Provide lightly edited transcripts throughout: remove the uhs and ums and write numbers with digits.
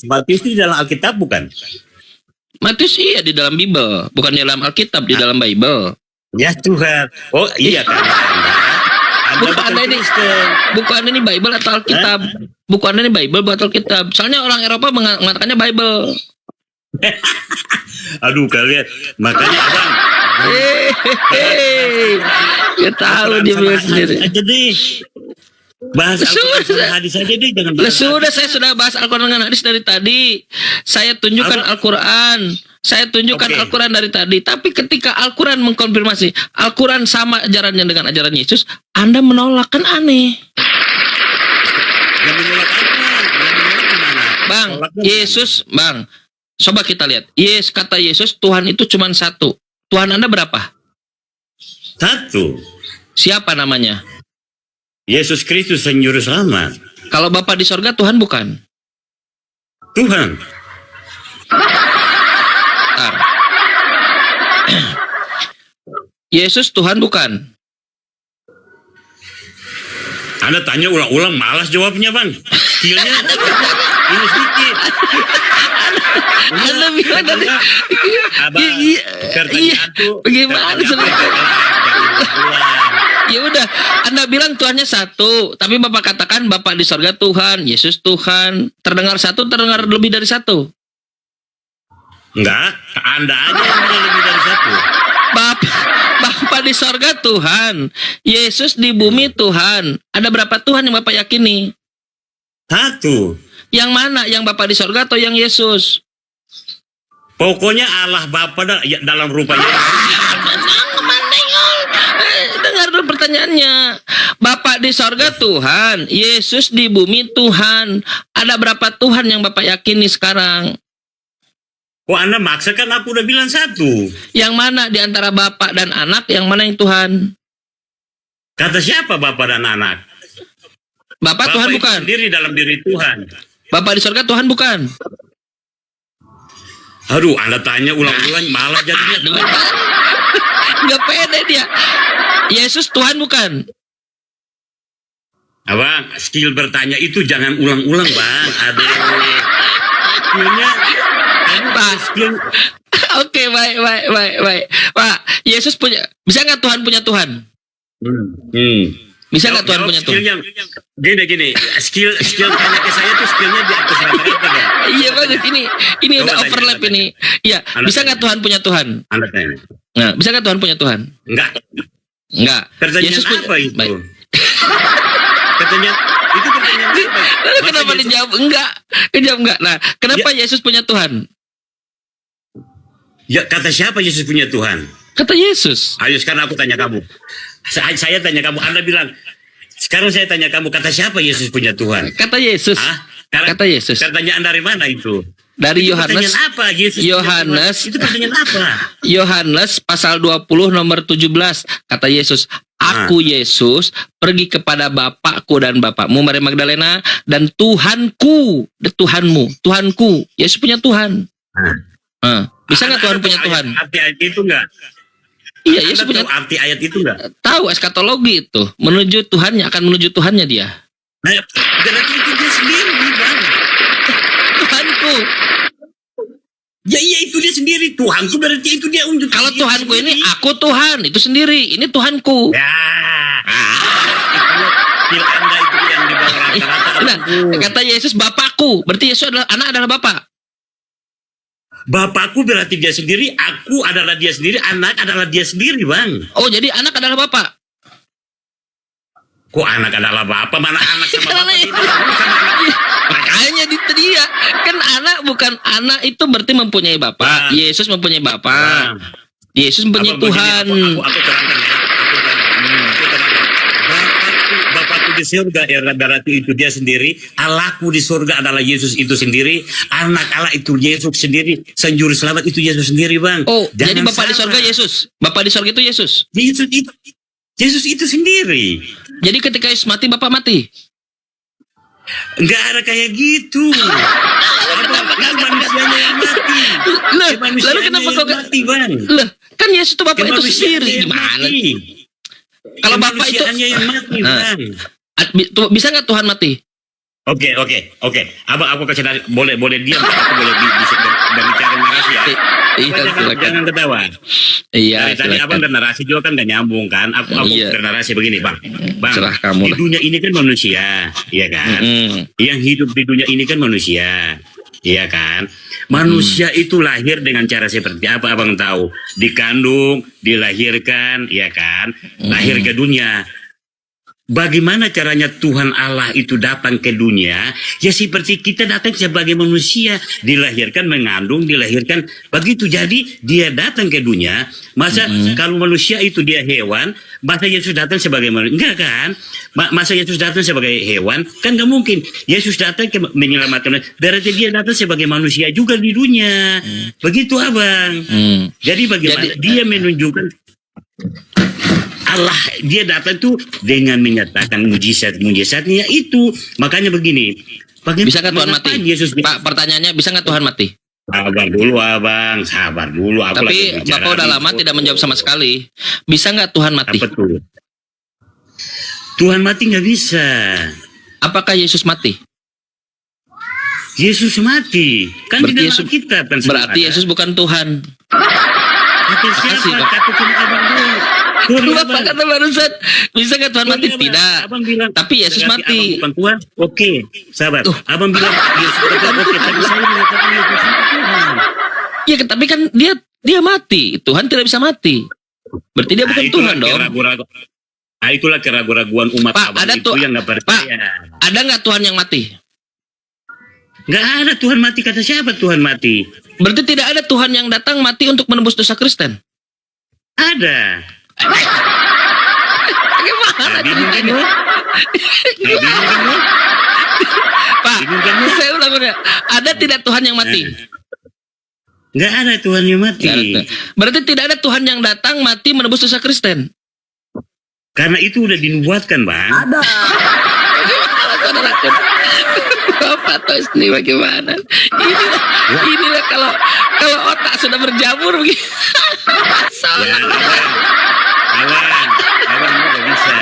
Matius itu di dalam Alkitab bukan? Matius iya di dalam Bible, bukan di dalam Alkitab, di dalam Bible. Ya Tuhan. Oh iya kan. Buku Anda ini, buku Anda ini Bible atau Alkitab? Buku Anda ini Bible atau Alkitab? Soalnya orang Eropa mengatakannya Bible. Aduh kalian, makanya abang. Ya tahu dia bilang sendiri. Aja deh. Bahas Al-Quran sama hadis aja deh, jangan bahas. Sudah, saya sudah bahas Al-Quran dengan hadis dari tadi. Saya tunjukkan Al-Quran. Saya tunjukkan Al-Quran dari tadi. Tapi ketika Al-Quran mengkonfirmasi Al-Quran sama ajarannya dengan ajaran Yesus, Anda menolak, kan aneh. Yang menolak apa? Yang menolak gimana? Bang, Menolaknya Yesus, Bang. Coba kita lihat. Kata Yesus, Tuhan itu cuma satu. Tuhan Anda berapa? satu. Siapa namanya? Yesus Kristus Sang Juru Selamat. Kalau Bapa di sorga, Tuhan bukan? Tuhan. Bentar. Yesus Tuhan bukan? Anda tanya ulang-ulang, malas jawabnya bang. Skillnya ini sedikit. Anda bilang tadi. Pertanyaan tuh. Bagaimana ya udah, Anda bilang Tuhannya satu, tapi Bapak katakan Bapak di sorga Tuhan, Yesus Tuhan. Terdengar satu, terdengar lebih dari satu. Enggak, Anda aja yang bilang lebih dari satu. Bapak di sorga Tuhan, Yesus di bumi Tuhan. Ada berapa Tuhan yang Bapak yakini? Satu. Yang mana? Yang Bapak di sorga atau yang Yesus? Pokoknya Allah Bapa dalam rupa Yesus. Dengar dulu pertanyaannya. Bapak di sorga Tuhan, Yesus di bumi Tuhan. Ada berapa Tuhan yang Bapak yakini sekarang? Oh Anda maksa, kan aku udah bilang satu. Yang mana di antara Bapak dan anak, yang mana yang Tuhan? Kata siapa Bapak dan anak? Bapak Tuhan bukan? Sendiri dalam diri Tuhan. Bapak di sorga Tuhan bukan? Aduh, Anda tanya ulang-ulang malah jadinya. Nggak pede dia. Yesus Tuhan bukan? Abang, skill bertanya itu jangan ulang-ulang bang. Aduh. Skillnya. Skill. Oke, baik. Pak, Yesus punya. Bisa nggak Tuhan punya Tuhan? Bisa nggak Tuhan punya Tuhan? Gini, skill tanya ke saya tuh skillnya di atas rata-rata bang. Iya bagus, ini udah overlap ini. Iya, bisa nggak Tuhan punya Tuhan? Anda tanya. Nah, bisa nggak Tuhan punya Tuhan? Enggak. Pertanyaan Yesus apa itu? Baik. Pertanyaan apa? Lalu kenapa dijawab enggak? Dijawab enggak. Nah, kenapa Yesus punya Tuhan? Ya, kata siapa Yesus punya Tuhan? Kata Yesus. Ayo sekarang aku tanya kamu. Saya tanya kamu, Anda bilang. Sekarang saya tanya kamu, kata siapa Yesus punya Tuhan? Kata Yesus. Kata Yesus. Pertanyaan dari mana itu? Dari Yohanes. Pertanyaan apa? Yesus Yohanes. Itu pertanyaan apa? Yohanes pasal 20 nomor 17. Kata Yesus, Aku Yesus pergi kepada Bapakku dan Bapakmu Maria Magdalena dan Tuhanku, Tuhanmu, Tuhanku. Yesus punya Tuhan. Bisa nggak Tuhan punya Tuhan? Arti ayat itu nggak? Iya, Yesus punya. Arti ayat itu nggak? Tahu eskatologi itu, menuju Tuhannya, akan menuju Tuhannya dia. Nah, berarti itu dia sendiri, bang. Tuhanku. Ya iya itu dia sendiri. Tuhanku berarti itu dia unjuk. Kalau Tuhanku ini aku Tuhan, itu sendiri. Ini Tuhanku. Ya. Itu Anda itu yang di bawah rata-rata. Nah, kata Yesus Bapakku, berarti Yesus adalah anak adalah Bapak. Bapakku berarti dia sendiri, aku adalah dia sendiri, anak adalah dia sendiri, bang. Oh, jadi anak adalah Bapak. Kok anak adalah bapak? Mana anak sama bapak? Makanya itu dia. Kan anak bukan anak itu berarti mempunyai bapak. Yesus mempunyai bapak. Yesus mempunyai Tuhan. Aku terangkan ya. Bapakku di surga berarti itu dia sendiri. Allahku di surga adalah Yesus itu sendiri. Anak Allah itu Yesus sendiri. Sang Juru Selamat itu Yesus sendiri, bang. Oh, jadi Bapak di surga Yesus. Bapak di surga itu Yesus. Yesus itu sendiri. Jadi ketika Yesus mati, Bapak mati? Enggak ada kayak gitu. Manusianya yang mati. Lalu kenapa kau mati, bang? Lah, kan Yesus itu Bapak itu sendiri. Gimana? Kalau Bapak itu yang mati, bang. Bisa nggak Tuhan mati? Oke. Abang aku kasih boleh diam, aku boleh bisa berbicara narasi ya. Iya, silakan. Jangan ketawa. Iya, Dari tadi abang silakan. bernarasi juga kan gak nyambung kan. Aku Iya. bernarasi begini bang. Serah kamu Di lah. dunia ini kan manusia, iya kan. Yang hidup di dunia ini kan manusia, iya kan. Manusia itu lahir dengan cara seperti apa abang tahu? Dikandung, dilahirkan, iya kan. Lahir ke dunia. Bagaimana caranya Tuhan Allah itu datang ke dunia? Ya seperti kita datang sebagai manusia, dilahirkan, mengandung, dilahirkan. Begitu jadi dia datang ke dunia. Masa kalau manusia itu dia hewan, masa Yesus datang sebagai manusia? Enggak kan? Masa Yesus datang sebagai hewan? Kan nggak mungkin. Yesus datang menyelamatkan. Berarti dia datang sebagai manusia juga di dunia. Begitu abang. Jadi bagaimana dia menunjukkan Allah, dia datang tuh dengan menyatakan mujizat-mujizatnya itu. Makanya begini. Bisa nggak Tuhan mati? Yesus Pak, pertanyaannya bisa nggak Tuhan mati? sabar dulu abang, sabar dulu. Aku lagi Tapi bicara Bapak udah lama tidak menjawab sama sekali. Bisa nggak Tuhan mati? Apa tuh? Tuhan mati nggak bisa. Apakah Yesus mati? Yesus mati. Kan Berarti di dalam Yesus- Alkitab kan Berarti ada. Yesus bukan Tuhan. Kata Makasih, siapa? Pak. Kata cuma abang dulu. Sorry, Bapak abang. kata barusan, bisa nggak Tuhan mati? Sorry, abang. Tidak. Abang bilang, Tapi Yesus berarti mati. abang bukan Tuhan. Oke, sabar. Tuh. Abang bilang Yesus bukan oke, tapi saya mengatakan Yesus itu Tuhan. Ya, tapi kan dia mati. Tuhan tidak bisa mati. Berarti dia bukan itulah Tuhan dong. Itulah keraguan umat Pak, abang ada itu tuh- yang nggak percaya. Ada nggak Tuhan yang mati? Nggak ada Tuhan mati, kata siapa Tuhan mati? Berarti tidak ada Tuhan yang datang mati untuk menembus dosa Kristen. Ada. Bagaimana Bingung kan ceritanya? lu? Bingung kan lu? Pak, Bingung kan lu? saya ulang ulang. Ada tidak Tuhan yang mati? Nggak ada Tuhan yang mati. Nggak ada. Berarti tidak ada Tuhan yang datang mati menebus dosa Kristen. Karena itu udah dinubuatkan bang. Bagaimana saudaraku? Bapak tahu sendiri bagaimana? Inilah kalau otak sudah berjamur begini. Ya, abang nggak bisa.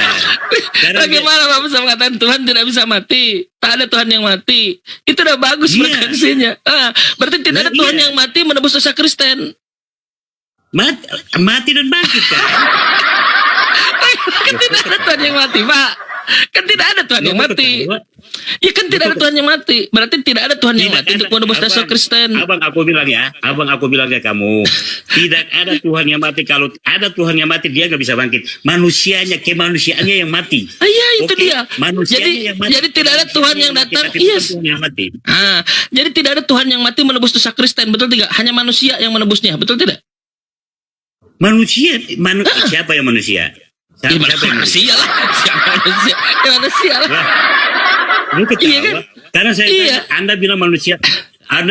Karena Bagaimana Bapak bisa mengatakan Tuhan tidak bisa mati? Tak ada Tuhan yang mati. Itu udah bagus Iya. frekuensinya. Berarti tidak ada Nah, Tuhan iya. yang mati menebus dosa Kristen. mati dan bangkit kan? Kan tidak ada Tuhan yang mati, Pak. Kan tidak ada Tuhan yang mati. Ya kan tidak ada Tuhan yang mati. Berarti tidak ada Tuhan yang mati untuk menebus dosa Kristen. Abang aku bilang ya kamu, tidak ada Tuhan yang mati. Kalau ada Tuhan yang mati dia nggak bisa bangkit. Manusianya, kemanusiaannya yang mati. Iya, itu Oke, dia. manusianya Jadi yang mati. jadi tidak ada Tuhan yang datang. Tapi bukan Yes. Tuhan yang mati. Jadi tidak ada Tuhan yang mati menebus dosa Kristen, betul tidak? Hanya manusia yang menebusnya, betul tidak? Siapa yang manusia? Ya, Siapa yang manusia lah. Siapa manusia? Ya, manusia lah. Wah, lu ketawa. Iya kan? Karena saya Iya. tanya, Anda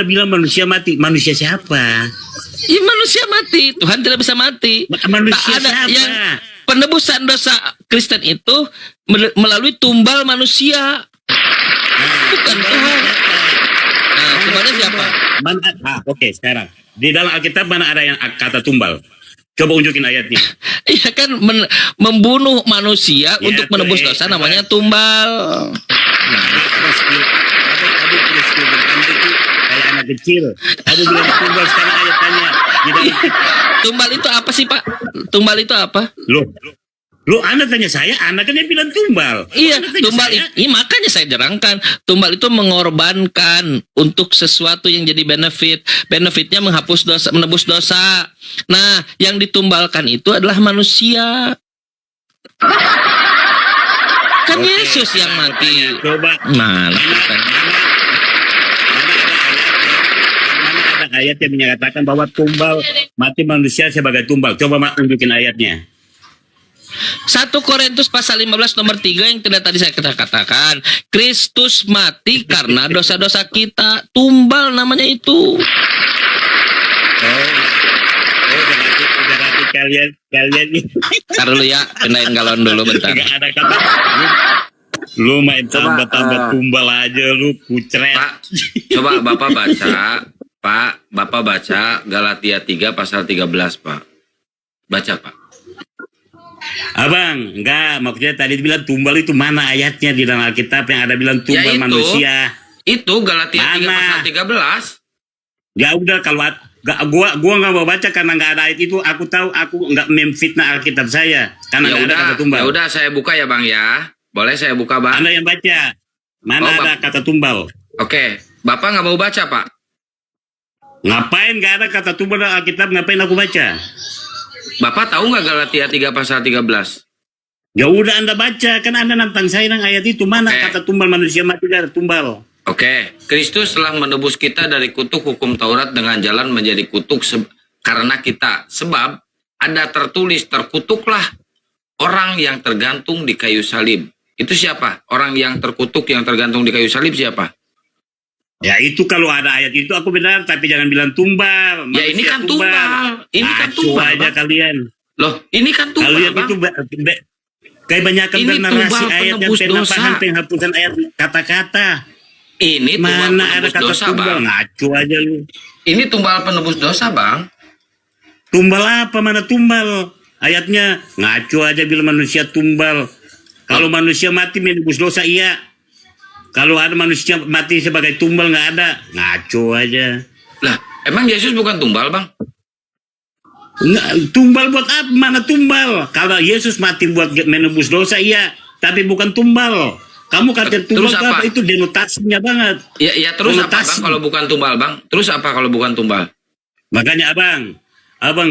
bilang manusia mati. Manusia siapa? Ya, manusia mati. Tuhan tidak bisa mati. Manusia Tak ada siapa? yang penebusan dosa Kristen itu melalui tumbal manusia. Bukan Tuhan. Nah, tumbalnya siapa? Oke, sekarang di dalam Alkitab mana ada yang kata tumbal? Coba unjukin ayatnya. Iya kan, membunuh manusia Ya, untuk tuh, menebus dosa namanya tumbal. Ada skill bertanya itu kayak anak kecil. Kamu bilang tumbal, sekarang ayat tanya. Di dalam Tumbal itu apa sih, Pak? Tumbal itu apa? Lu Anda tanya saya, Anda kan yang bilang tumbal. Iya, Anda tanya tumbal saya. ini makanya saya jerangkan. Tumbal itu mengorbankan untuk sesuatu yang jadi benefit. Benefitnya menghapus dosa, menebus dosa. Nah, yang ditumbalkan itu adalah manusia. Kan Oke, Yesus yang mati. Coba Mana bukan? mana ada ayat yang menyatakan bahwa tumbal mati manusia sebagai tumbal. Coba unjukin ayatnya. 1 Korintus pasal 15 nomor 3 yang tidak tadi saya katakan. Kristus mati karena dosa-dosa kita. Tumbal namanya itu. Berarti kalian Ntar dulu ya, pindahin galon dulu bentar. nggak ada kata. Lu main Coba, tambah tumbal aja lu kucret. Pak, coba Bapak baca, Pak, Bapak baca Galatia 3 pasal 13, Pak. Baca, Pak. Abang, enggak, maksudnya tadi bilang tumbal itu mana ayatnya di dalam Alkitab yang ada bilang tumbal Ya, itu. manusia? Itu Galatia 3 Mana? pasal 13. Ya udah kalau gua nggak mau baca karena nggak ada ayat itu. Aku tahu aku nggak memfitnah Alkitab saya karena Ya nggak ada udah, kata tumbal. ya udah saya buka ya Bang ya. Boleh saya buka Bang? Anda yang baca. Mana Oh, ada kata tumbal? Oke, Bapak nggak mau baca Pak? Ngapain nggak ada kata tumbal dalam Alkitab? Ngapain aku baca? Bapak tahu nggak Galatia 3 pasal 13? Ya udah Anda baca, kan Anda nantang saya dengan ayat itu. Mana Oke. kata tumbal manusia mati dari tumbal? Oke, Kristus telah menebus kita dari kutuk hukum Taurat dengan jalan menjadi kutuk karena kita. Sebab ada tertulis, terkutuklah orang yang tergantung di kayu salib. Itu siapa? Orang yang terkutuk yang tergantung di kayu salib siapa? Ya itu kalau ada ayat itu aku benar, tapi jangan bilang tumbal. Ya ini Manusia kan tumbal. Ini kan Ngaco tumbal, aja Bang. kalian. Loh, ini kan tumbal, Kalian Bang. itu kebanyakan Ini bernarasi tumbal ayat dan penebus dosa. penghapusan ayat kata-kata. Ini tumbal Mana ada penebus kata dosa, tumbal? Bang. Ngaco aja lu. Ini tumbal penebus dosa, Bang. Tumbal apa? Mana tumbal? Ayatnya ngaco aja bilang manusia tumbal. Kalau manusia mati menebus dosa iya. Kalau ada manusia mati sebagai tumbal nggak ada. Ngaco aja. Lah, emang Yesus bukan tumbal, Bang? Nggak, tumbal buat apa? Mana tumbal? Kalau Yesus mati buat menebus dosa iya, tapi bukan tumbal. Kamu kata tumbal Terus apa? apa? Itu denotasinya banget. Ya terus apa, Bang, Konotasi. kalau bukan tumbal, Bang? Terus apa kalau bukan tumbal? Makanya abang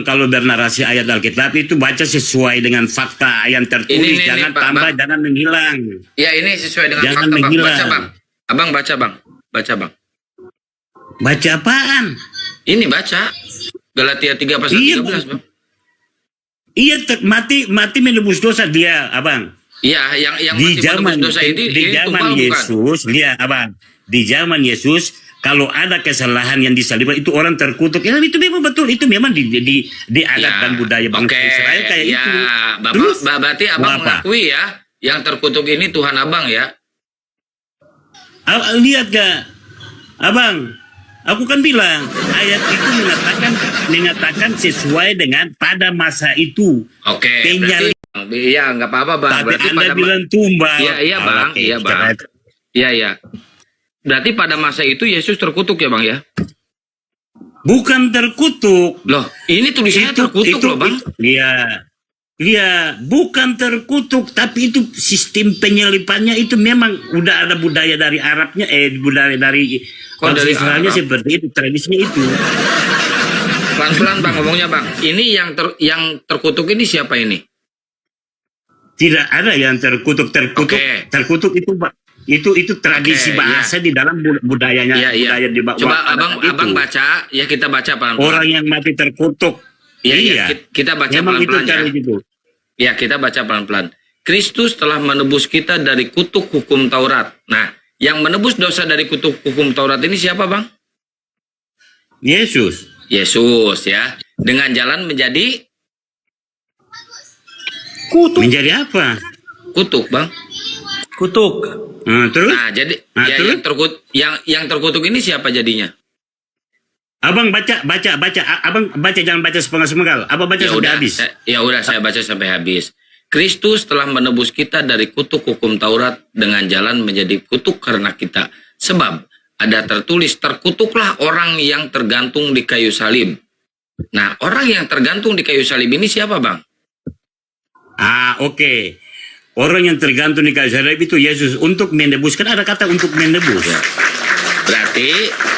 kalau bernarasi ayat Alkitab itu baca sesuai dengan fakta yang tertulis, jangan Pak, tambah, Bang. jangan menghilang. Ya, ini sesuai dengan Jangan fakta, Bang. menghilang. Baca, Bang. Abang baca, Bang. Baca, Bang. Baca apaan? Ini baca. Galatia 3 pasal Iya, 13, Bang. Iya, mati menebus dosa dia, abang. Iya, yang Di masih zaman menebus dosa ini zaman tumbal bukan? Yesus, lihat abang. Di zaman Yesus, kalau ada kesalahan yang disalibkan itu orang terkutuk. Ya, itu memang betul. Itu memang di adat Ya, dan budaya bangsa oke. Israel kayak Ya, itu. Bapak, Terus, berarti Abang apa? mengakui ya, yang terkutuk ini Tuhan Abang ya? Lihat gak, abang? Aku kan bilang ayat itu mengatakan sesuai dengan pada masa itu. Oke, Kenyal- berarti iya nggak apa-apa Bang. Tapi Berarti Anda bilang tumbal. Iya, Bang. Oke, Iya, Bang. kita- Iya. Berarti pada masa itu Yesus terkutuk ya Bang ya? Bukan terkutuk. Loh, ini tulisannya terkutuk loh Bang. Iya, bukan terkutuk, tapi itu sistem penyelipannya itu memang udah ada budaya dari Arabnya, budaya dari Kok bangsa dari Israelnya Arab? seperti itu, tradisinya itu. Pelan-pelan Bang ngomongnya Bang. Ini yang terkutuk ini siapa ini? Tidak ada yang terkutuk. Oke. Terkutuk itu tradisi Oke, bahasa di dalam budayanya, Iya. budaya di bawah. Coba itu. abang baca, ya kita baca pelan-pelan. Orang yang mati terkutuk. Iya. Kita baca Memang itu pelan-pelan ya. cara itu. Ya, kita baca pelan-pelan. Kristus telah menebus kita dari kutuk hukum Taurat. Nah, yang menebus dosa dari kutuk hukum Taurat ini siapa, Bang? Yesus. Yesus ya. Dengan jalan menjadi Menjadi apa? kutuk, Bang. Kutuk. Terus? Nah, jadi Nah, ya, terus? yang terkutuk ini siapa jadinya? Abang baca. Abang baca, jangan baca sepenggal-sepenggal. Abang baca sampai habis. Saya baca sampai habis. Kristus telah menebus kita dari kutuk hukum Taurat dengan jalan menjadi kutuk karena kita. Sebab ada tertulis, terkutuklah orang yang tergantung di kayu salib. Nah, orang yang tergantung di kayu salib ini siapa, Bang? Oke. Orang yang tergantung di kayu salib itu Yesus untuk menebus. Kan ada kata untuk menebus. Ya. Berarti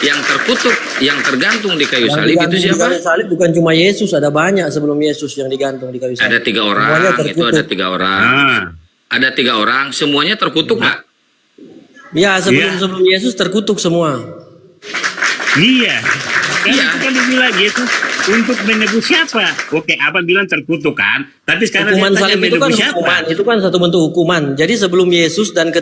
yang terkutuk, yang tergantung di kayu salib itu digantung di siapa? kayu salib bukan cuma Yesus, ada banyak sebelum Yesus yang digantung di kayu salib. Ada 3 orang, Semuanya itu terkutuk. ada 3 orang. Ada 3 orang, semuanya terkutuk nggak? Ya, Iya. sebelum Yesus terkutuk semua. Iya. Kan Iya. itu kan dibilang Yesus untuk menebus siapa? Oke, abang bilang terkutuk kan. Tapi sekarang Hukuman dia tanya salib itu kan menebus siapa? hukuman, itu kan satu bentuk hukuman. Jadi sebelum Yesus dan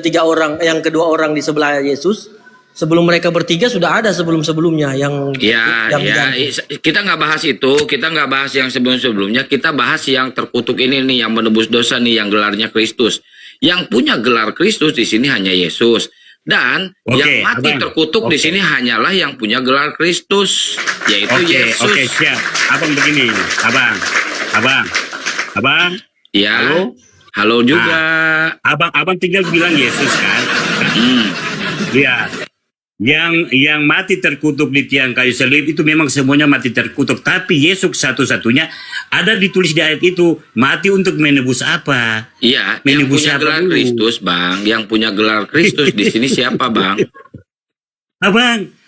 yang kedua orang di sebelah Yesus, sebelum mereka bertiga sudah ada sebelum-sebelumnya yang Ya, digantung. kita nggak bahas itu, kita nggak bahas yang sebelum-sebelumnya, kita bahas yang terkutuk ini nih, yang menebus dosa nih, yang gelarnya Kristus. Yang punya gelar Kristus di sini hanya Yesus. Dan Oke, yang mati Abang. terkutuk di Oke. sini hanyalah yang punya gelar Kristus, yaitu Yesus. Oke, siap. Abang begini, abang. Ya. Halo? Halo juga. Abang tinggal bilang Yesus kan. Hmm. Ya. Yang mati terkutuk di tiang kayu salib itu memang semuanya mati terkutuk. Tapi Yesus satu-satunya ada ditulis di ayat itu. Mati untuk menebus apa? Iya, yang Menebus punya apa gelar dulu? Kristus, Bang. Yang punya gelar Kristus di sini siapa, Bang?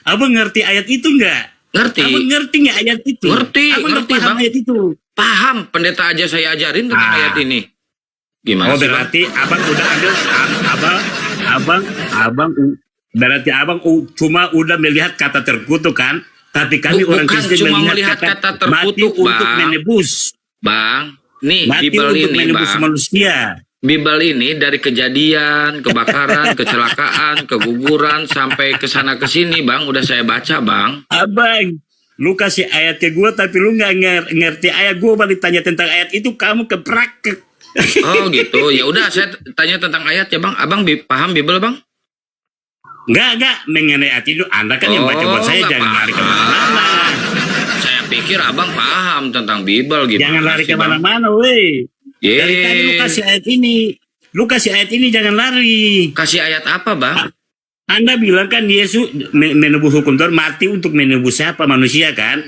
Abang ngerti ayat itu enggak? Ngerti? Abang ngerti nggak ayat itu? Ngerti, Abang nggak ngerti, paham Bang. ayat itu. Paham, pendeta aja saya ajarin tentang ayat ini. Gimana Oh sih, Bang? berarti abang udah ambil berarti abang cuma udah melihat kata terkutuk kan? Tapi kami orang Bukan Kristen cuma melihat melihat kata mati terkutuk, untuk Bang. menebus. Bang, nih Mati Bible untuk ini, menebus Bang. manusia. Bible ini dari kejadian, kebakaran, kecelakaan, keguguran sampai ke sana ke sini, Bang. Udah saya baca, Bang. Abang, lu kasih ayat ke gua tapi lu nggak ngerti ayat. Gua balik tanya tentang ayat itu, kamu keprakek. Oh, gitu. Ya udah saya tanya tentang ayat ya, Bang. Abang paham Bible, Bang? Enggak, mengenai ayat itu Anda kan yang baca buat saya, nggak jangan lari paham. kemana-mana. Saya pikir Abang paham tentang Bible gitu. Jangan lari kemana-mana, weh. Dari tadi lu kasih ayat ini. Lu kasih ayat ini, jangan lari. Kasih ayat apa, Bang? Anda bilang kan Yesus menebus hukum Taurat, mati untuk menebus siapa? Manusia kan?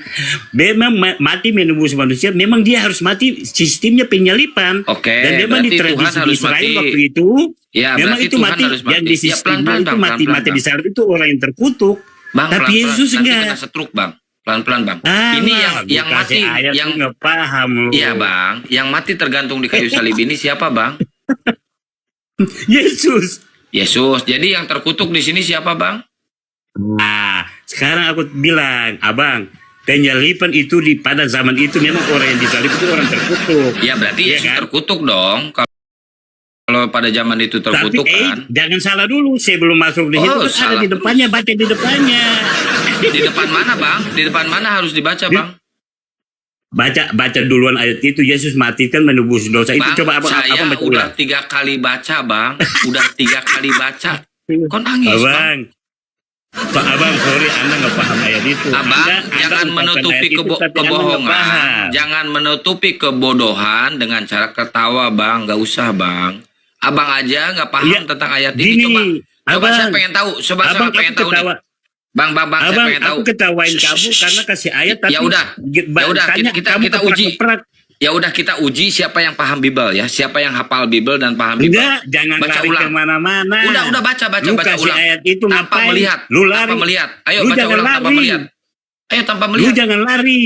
Memang mati menebus manusia, memang dia harus mati, sistemnya penyalipan. Oke, Dan memang di berarti Tuhan tradisi di harus Israel mati. waktu itu, Ya, memang berarti itu Tuhan mati, harus mati. yang di Ya, sistemnya pelan-pelan, itu Bang, mati pelan-pelan, di salib itu orang yang terkutuk. Bang, Tapi pelan-pelan. Yesus Nanti enggak. kena setruk, Bang. Pelan-pelan, Bang. Alah, Ini yang gua kasih mati, ayat yang lu nggak paham lu. Iya, Bang. Yang mati tergantung di kayu salib ini siapa, Bang? Yesus. Yesus. Jadi yang terkutuk di sini siapa, Bang? Nah, sekarang aku bilang, abang, penyalipan itu pada zaman itu memang orang yang disalib itu orang terkutuk. Ya berarti Iya Yesus kan? terkutuk dong. Kalau pada zaman itu terkutuk Tapi kan. jangan salah dulu, sebelum masuk di situ Oh, kan ada salah di depannya, baca di depannya. Di depan mana, Bang? Di depan mana harus dibaca, Bang? Baca duluan ayat itu, Yesus mati kan menebus dosa itu. Bang, Coba abang saya baca udah ulang. 3 kali baca, Bang. Udah 3 kali baca. Kok nangis, Bang? Abang, sorry, Anda nggak paham ayat itu. Abang, Anda jangan ungkapkan menutupi ayat itu, tapi Anda nggak kebohongan. paham. Jangan menutupi kebodohan dengan cara ketawa, Bang. Nggak usah, Bang. Abang aja nggak paham Iya, tentang ayat ini. gini, Coba abang, saya pengen tahu. Coba saya Abang, pengen aku tahu nih. ketawa. Bang, saya Abang, pengen tahu. aku ketawain kamu karena kasih ayat, tapi Ya udah, tanya, kita kamu uji. keprak-keprak. Ya udah kita uji siapa yang paham Bible ya, siapa yang hafal Bible dan paham Bible. Enggak, jangan Baca lari ulang. kemana-mana. Udah baca Lu kasih ulang. ayat itu Tanpa ngapain? melihat, Lu lari. tanpa melihat. Ayo Lu baca jangan ulang tanpa lari. melihat. Ayo tanpa Lu melihat. jangan lari.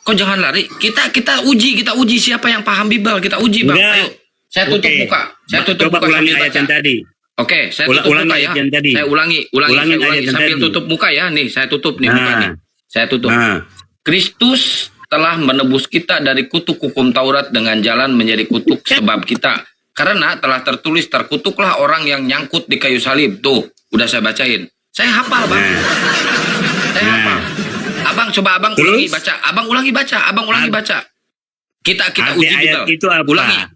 Kok jangan lari? Kita uji siapa yang paham Bible. Kita uji, Bang. Enggak. Ayo. Saya tutup Oke. muka. Saya tutup Coba muka ulangi sambil ayat baca. yang tadi. Oke, saya Ulangi tutup muka ayat ya. yang tadi. Saya ulangi, Ulangin saya ayat ulangi yang sambil tadi. tutup muka ya. Nih, saya tutup nih Nah. mukanya. Saya tutup. Nah, Kristus telah menebus kita dari kutuk hukum Taurat dengan jalan menjadi kutuk sebab kita. Karena telah tertulis terkutuklah orang yang nyangkut di kayu salib. Tuh, udah saya bacain. Saya hafal, Bang. nah. Saya Nah. hafal. Abang coba Terus? ulangi baca. Abang ulangi baca. Kita Arti uji ayat Bible. itu apa?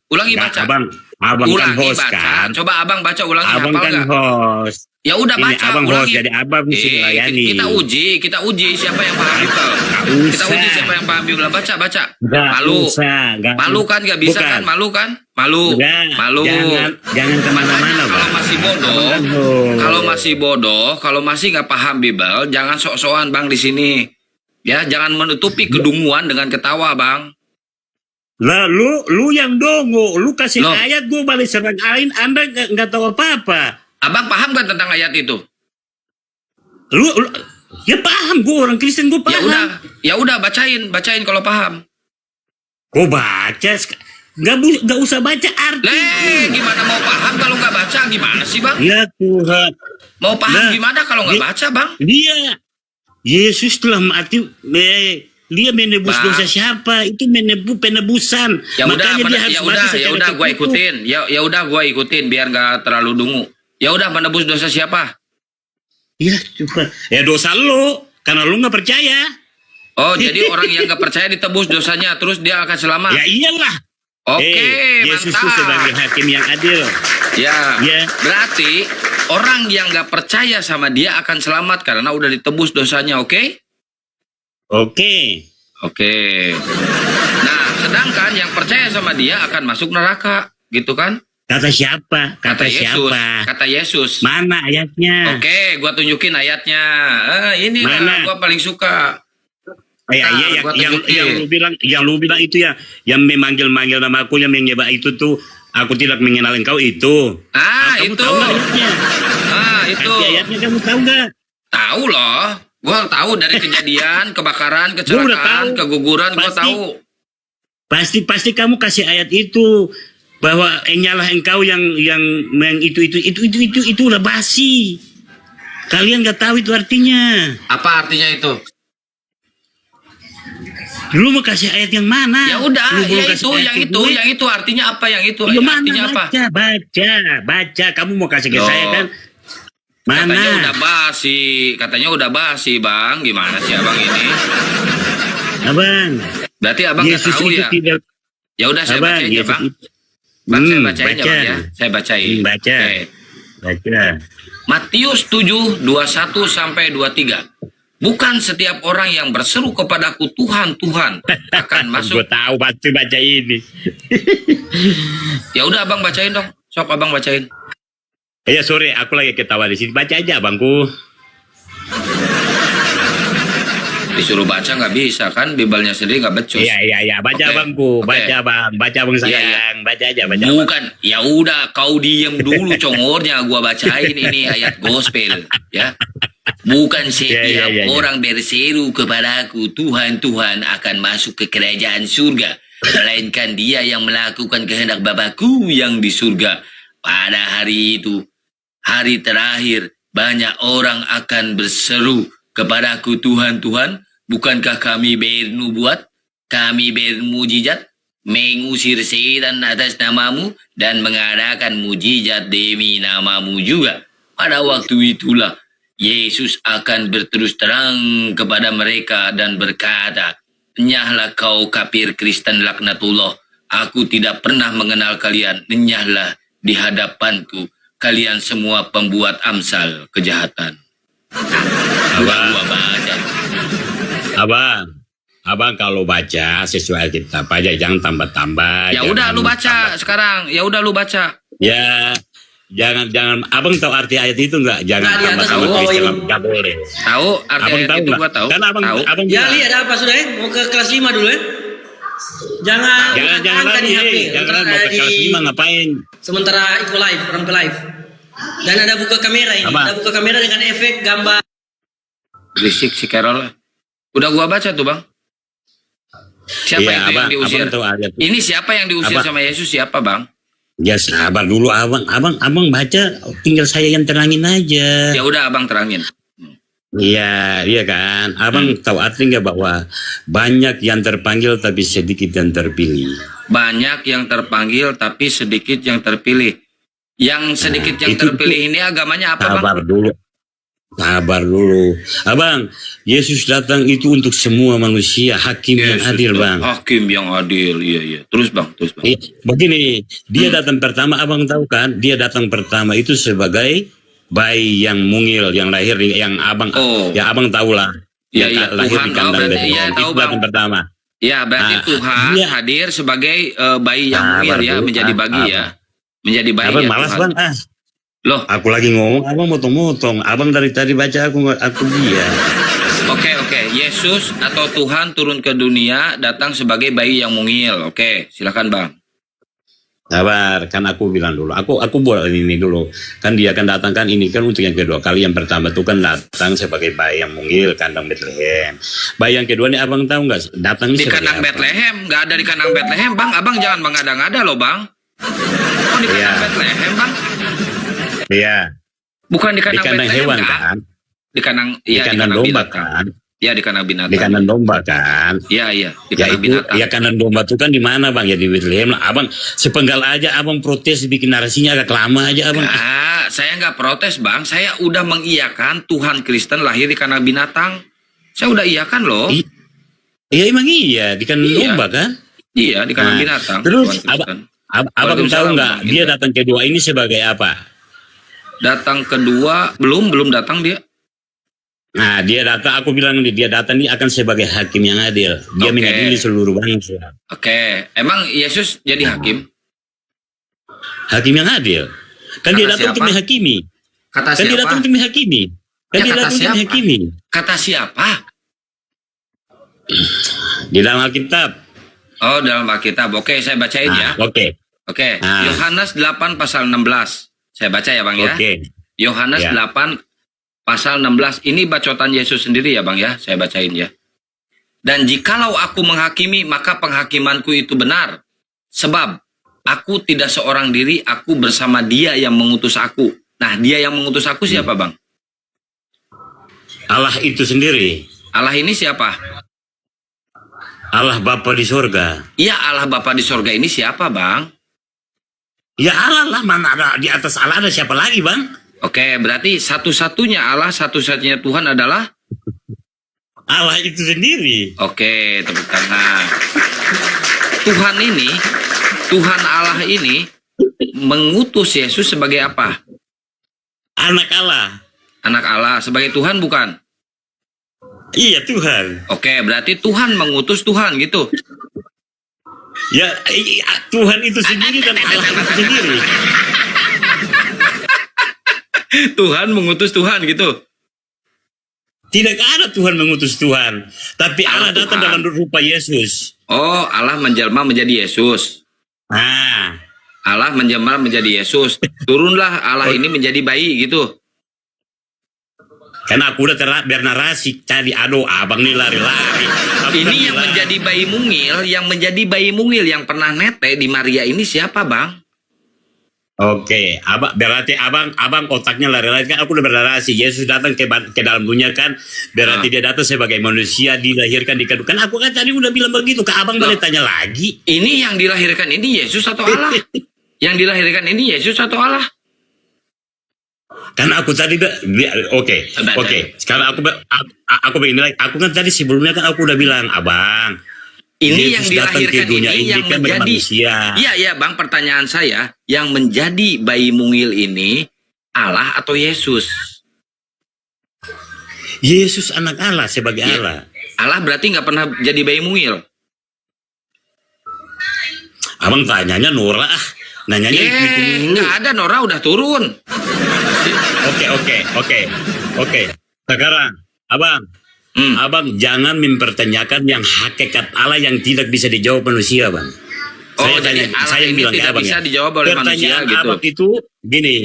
Ulangi Nah, baca. Abang kan Ulangi host baca. kan. Coba Abang baca ulangi Abang hafal kan nggak? host. Ya udah Ini baca, abang host, ulangi. jadi abang mesti melayani. Kita uji siapa yang paham Bible. Nggak Kita usah. uji siapa yang paham Bible. Baca. Nggak Malu. usah, nggak Malu kan nggak bisa Bukan. kan? Malu kan? Malu. Udah, Malu. jangan kemana-mana, Makanya kalau Bang. masih bodoh, Abang kan host. kalau masih nggak paham Bible, jangan sok-sokan, Bang, di sini. Ya, jangan menutupi kedunguan dengan ketawa, Bang. Lah, lu yang dongo, lu kasih Loh. ayat, gue balik serang lain, Anda nggak tahu apa-apa. Abang paham kan tentang ayat itu? Lu ya paham, gue orang Kristen, gue paham. Ya udah bacain kalau paham. Gue baca, nggak usah baca arti. Gimana mau paham kalau nggak baca? Gimana sih, Bang? Ya Tuhan, Mau paham Nah, gimana kalau nggak baca, Bang? dia Yesus telah mati. Dia menebus Bang. dosa siapa? Itu penebusan. Ya udah, Makanya dia harus mati secara gua terkutuk. ikutin. Ya udah gua ikutin biar nggak terlalu dungu. Ya udah, menebus dosa siapa? Ya Tuhan, ya dosa lu, karena lu nggak percaya. Oh, jadi orang yang nggak percaya ditebus dosanya, terus dia akan selamat. Ya iyalah. Oke, Yesus itu mantap. sebagai hakim yang adil. Ya, Ya. berarti orang yang nggak percaya sama dia akan selamat karena udah ditebus dosanya, oke? Oke. Oke. Nah, Sedangkan yang percaya sama dia akan masuk neraka, gitu kan? Kata siapa? Kata Yesus. siapa? Kata Yesus. Mana ayatnya? Oke, gua tunjukin ayatnya. Ini Mana? lah gua paling suka. Iya, iya, gua yang tunjukin. lu bilang itu ya, yang memanggil-manggil nama aku, yang menyebab itu tuh, aku tidak mengenal engkau itu. Kamu Itu. tahu nggak ayatnya? Itu. Arti ayatnya kamu tahu nggak? Tahu loh. Gua tahu dari kejadian, kebakaran, Gua udah tahu. kecelakaan, keguguran, gua Pasti. tahu. Pasti kamu kasih ayat itu bahwa nyalah engkau yang itu udah basi. Kalian nggak tahu itu artinya. Apa artinya itu? Lu mau kasih ayat yang mana? Ya udah, Lu belum ya kasih itu, ayat ke yang gue. itu artinya apa? Yang itu Ya, mana? artinya apa? Baca. Kamu mau kasih ke Loh. saya kan? Mana? Katanya udah basi, Bang. Gimana sih Abang ini? Abang. Berarti Abang nggak Yesus tahu itu ya? tidak. Ya udah saya Abang, bacain ya, Yesus Bang. itu- Bang, saya bacain ya, baca. Bang ya. Saya bacain. Baca. Oke. Baca. Matius 7, 21 sampai 23. Bukan setiap orang yang berseru kepadaku Tuhan, Tuhan akan Gue masuk. tahu pasti baca ini. Ya udah Abang bacain dong. Sok Abang bacain. Ya sorry, aku lagi ketawa di sini. Baca aja, abangku. Disuruh baca nggak bisa kan? Bibalnya sendiri nggak becus. Iya. Baca Oke. abangku. Oke. Baca abang. Baca abang Iya, sayang. Baca aja. Baca. Abang. Bukan, ya udah kau diem dulu congornya, gua bacain ini ayat gospel, ya. Bukan setiap Ya. orang berseru kepadaku Tuhan, Tuhan akan masuk ke kerajaan surga, melainkan dia yang melakukan kehendak Bapakku yang di surga. Pada hari itu, hari terakhir, banyak orang akan berseru kepadaku Tuhan, Tuhan, bukankah kami bernubuat, kami bermujizat, mengusir setan atas namamu, dan mengadakan mujizat demi namamu juga. Pada waktu itulah, Yesus akan berterus terang kepada mereka dan berkata, "Enyahlah kau kafir Kristen laknatullah, aku tidak pernah mengenal kalian, enyahlah di hadapanku, kalian semua pembuat amsal kejahatan." Gua baca. Abang kalau baca sesuai Alkitab aja, jangan tambah-tambah. Ya jangan udah lu baca tambah. sekarang. Ya udah lu baca. Ya, jangan. Abang tahu arti ayat itu nggak? Jangan Nah, di atas tambah-tambah bawah Kristen, ini. nggak boleh. Tahu arti Abang ayat tahu itu nggak? gua tahu. Kan abang Tahu. bilang. Ya, ada apa sudah? Mau ke kelas 5 dulu ya? Jangan Jangan angkat lagi, di HP. jangan Ntar mau ke di- kelas 5 ngapain? Sementara ikut live, orang ke live. Dan ada buka kamera ini. Apa? Ada buka kamera dengan efek gambar. Berisik si Carol. Udah gua baca tuh, Bang. Siapa Iya, itu yang diusir? abang tahu ayat. Ini siapa yang diusir Apa? sama Yesus? Siapa, Bang? Ya sabar dulu abang baca, tinggal saya yang terangin aja. Ya udah Abang terangin. Iya kan. Abang tahu arti nggak bahwa banyak yang terpanggil tapi sedikit yang terpilih. Banyak yang terpanggil tapi sedikit yang terpilih. Yang sedikit yang itu- terpilih ini agamanya apa, Bang? Sabar dulu. Abang, Yesus datang itu untuk semua manusia, hakim yang Yesus adil, tuh, Bang. Hakim yang adil. Iya. Terus, Bang. Begini, dia datang pertama, abang tahu kan? Dia datang pertama itu sebagai bayi yang mungil, yang lahir, yang abang, Oh. ya abang tahu lah. Iya, Dia lahir Tuhan. di kandang berarti Betlehem. iya tahu, Itu Bang. datang pertama. Ya, berarti Ah, Tuhan iya. hadir sebagai bayi yang Sabar mungil ya, dulu, menjadi bagi ya. Menjadi bayi Abang ya, malas, Tuhan. Bang. Loh, Aku lagi ngomong, abang motong-motong. Abang dari tadi baca aku dia. oke. Yesus atau Tuhan turun ke dunia datang sebagai bayi yang mungil. Oke, silakan, Bang. Sabar, kan aku bilang dulu. Aku buat ini dulu. Kan dia akan datang kan ini kan untuk yang kedua kali. Yang pertama itu kan datang sebagai bayi yang mungil kandang Betlehem. Bayi yang kedua ini abang tahu nggak? Datang Di sebagai kandang apa? Bethlehem, nggak ada di kandang Bethlehem, Bang. Abang jangan mengada-ngada loh, Bang. Oh, di kandang Iya. Bethlehem, Bang. Iya, Bukan di di kandang kandang Bethlehem, hewan kan? kan? Di kandang, Di iya, kandang domba binatang. kan? Iya, di kandang binatang. Di kandang domba kan? Iya, di Ya kandang itu, binatang. ya kandang domba itu kan di mana bang? Ya di Bethlehem lah. Abang sepenggal aja, abang protes bikin narasinya agak lama aja abang. Saya nggak protes, Bang. Saya udah mengiyakan Tuhan Kristen lahir di kandang binatang. Saya udah iyakan loh. Iya emang iya di kandang Iya. domba kan? Iya, di kandang Nah, binatang. terus Tuhan Kristen. Abang tahu Waalaikumsalam, nggak? Bang. Dia datang kedua ini sebagai apa? Datang kedua, belum datang dia. Nah, dia datang, aku bilang nih, dia datang nih akan sebagai hakim yang adil. Dia Oke. mengadili seluruh bangsa. Oke, emang Yesus jadi hakim? Hakim yang adil. Kan dia Kata datang untuk siapa? menghakimi. Kata Kan dia siapa? datang untuk menghakimi. Kan Ya, dia kata datang untuk siapa? menghakimi. Kata siapa? Di dalam Alkitab. Oh, dalam Alkitab. Oke, saya bacain ya. Oke. Oke, Ah. Yohanes 8 pasal 16. Saya baca ya, Bang ya. Oke. Yohanes Ya. 8 pasal 16. Ini bacotan Yesus sendiri ya, Bang ya. Saya bacain ya. Dan jikalau aku menghakimi, maka penghakimanku itu benar. Sebab aku tidak seorang diri, aku bersama Dia yang mengutus aku. Nah, Dia yang mengutus aku siapa, Bang? Allah itu sendiri. Allah ini siapa? Allah Bapa di sorga. Iya, Allah Bapa di sorga ini siapa, Bang? Ya Allah lah, mana ada di atas Allah ada siapa lagi, Bang? Oke, berarti satu-satunya Allah, satu-satunya Tuhan adalah... Allah itu sendiri. Oke, tepuk tangan. Tuhan ini, Tuhan Allah ini mengutus Yesus sebagai apa? Anak Allah. Anak Allah, sebagai Tuhan bukan? Iya, Tuhan. Oke, berarti Tuhan mengutus Tuhan gitu. Ya, Tuhan itu sendiri dan Allah itu sendiri. Tuhan mengutus Tuhan gitu. Tidak ada Tuhan mengutus Tuhan. Tapi Allah Allah datang Tuhan. dalam rupa Yesus. Oh, Allah menjelma menjadi Yesus. Nah, Allah menjelma menjadi Yesus. Turunlah Allah ini menjadi bayi gitu. karena aku udah bernarasi. Cari, aduh, abang nih lari-lari. Aku Ini udah yang bilang. menjadi bayi mungil, yang pernah nete di Maria ini siapa, Bang? Oke, berarti abang otaknya lari-lari, kan aku udah bernarasi. Yesus datang ke dalam dunia kan, berarti dia datang sebagai manusia, dilahirkan di kandungan. Kan aku kan tadi udah bilang begitu, ke abang boleh tanya lagi. Ini yang dilahirkan ini Yesus atau Allah? Yang dilahirkan ini Yesus atau Allah? Kan aku tadi oke. Sekarang aku begini lagi. Aku kan tadi sebelumnya kan aku udah bilang, abang. Ini yang Yesus datang ke dilahirkan dunia ini yang kan menjadi manusia. Iya, Bang, pertanyaan saya, yang menjadi bayi mungil ini Allah atau Yesus? Yesus anak Allah sebagai Iya. Allah. Allah berarti nggak pernah jadi bayi mungil. Abang tanyanya Nora nanyanya itu dulu. Nggak ada, Nora udah turun. Oke. Sekarang, abang, abang jangan mempertanyakan yang hakikat Allah yang tidak bisa dijawab manusia, bang. Oh, jadi Allah ini bilang ke tidak abang bisa ya, dijawab oleh manusia pertanyaan gitu. abang itu gini,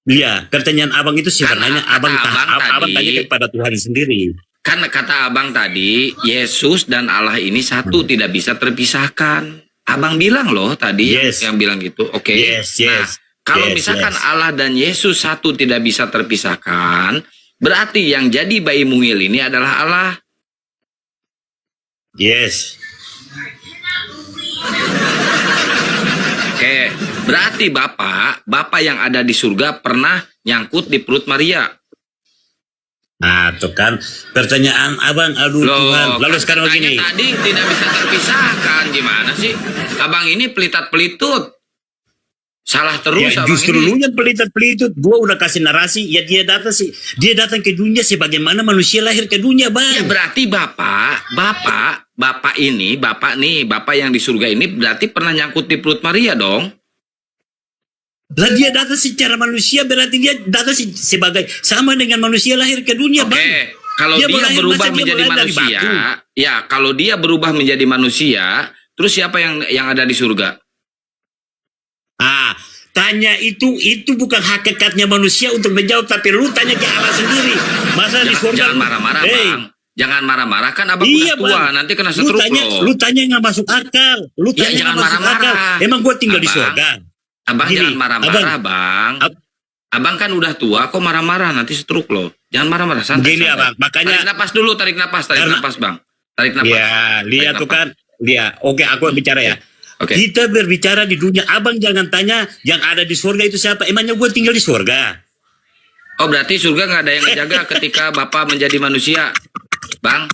ya pertanyaan abang itu sebenarnya kata abang abang tanya tadi- kepada Tuhan sendiri. Kan kata abang tadi, Yesus dan Allah ini satu, tidak bisa terpisahkan. Abang bilang loh tadi Yes. yang bilang gitu. Oke. Yes. Nah, kalau Yes, misalkan yes. Allah dan Yesus satu tidak bisa terpisahkan, berarti yang jadi bayi mungil ini adalah Allah. Yes. Oke, berarti Bapak yang ada di surga pernah nyangkut di perut Maria. Nah, tuh kan pertanyaan abang, aduh Tuhan. Lalu kan sekarang katanya begini. tadi tidak bisa terpisahkan. Gimana sih? Abang ini pelitat-pelitut. Salah terus Ya, abang justru ini. lu yang pelitut-pelitut. Gua udah kasih narasi. Ya dia datang ke dunia sebagaimana manusia lahir ke dunia, Ya bang. berarti Bapak yang di surga ini berarti pernah nyangkut di perut Maria dong. Lah dia datang secara manusia, berarti dia datang sebagai sama dengan manusia lahir ke dunia, Oke, bang. kalau dia lahir, berubah masa dia menjadi lahir dari manusia, batu? ya kalau dia berubah menjadi manusia, terus siapa yang ada di surga? Tanya itu bukan hakikatnya manusia untuk menjawab, tapi lu tanya ke Allah sendiri. Masa di surga Jangan lu- marah-marah, Hey, Bang. Jangan marah-marah, kan abang Iya, udah tua, Bang. nanti kena Lu stroke tanya loh. nggak masuk akal. Lu Ya, tanya jangan nggak masuk marah-marah. akal. Emang gua tinggal di Abang. surga. Abang Gini, jangan marah-marah, Bang. Ab- Abang kan udah tua, kok marah-marah, nanti stroke loh. Jangan marah-marah, santai. Begini, santai. Abang, makanya- tarik napas dulu, tarik napas, Karena- Bang. Tarik napas. Ya, lihat Tarik tuh napas. kan. Lihat. Oke, aku bicara ya. Oke. Kita berbicara di dunia. Abang jangan tanya yang ada di surga itu siapa. Emangnya gue tinggal di surga? Oh, berarti surga nggak ada yang menjaga ketika Bapak menjadi manusia, Bang?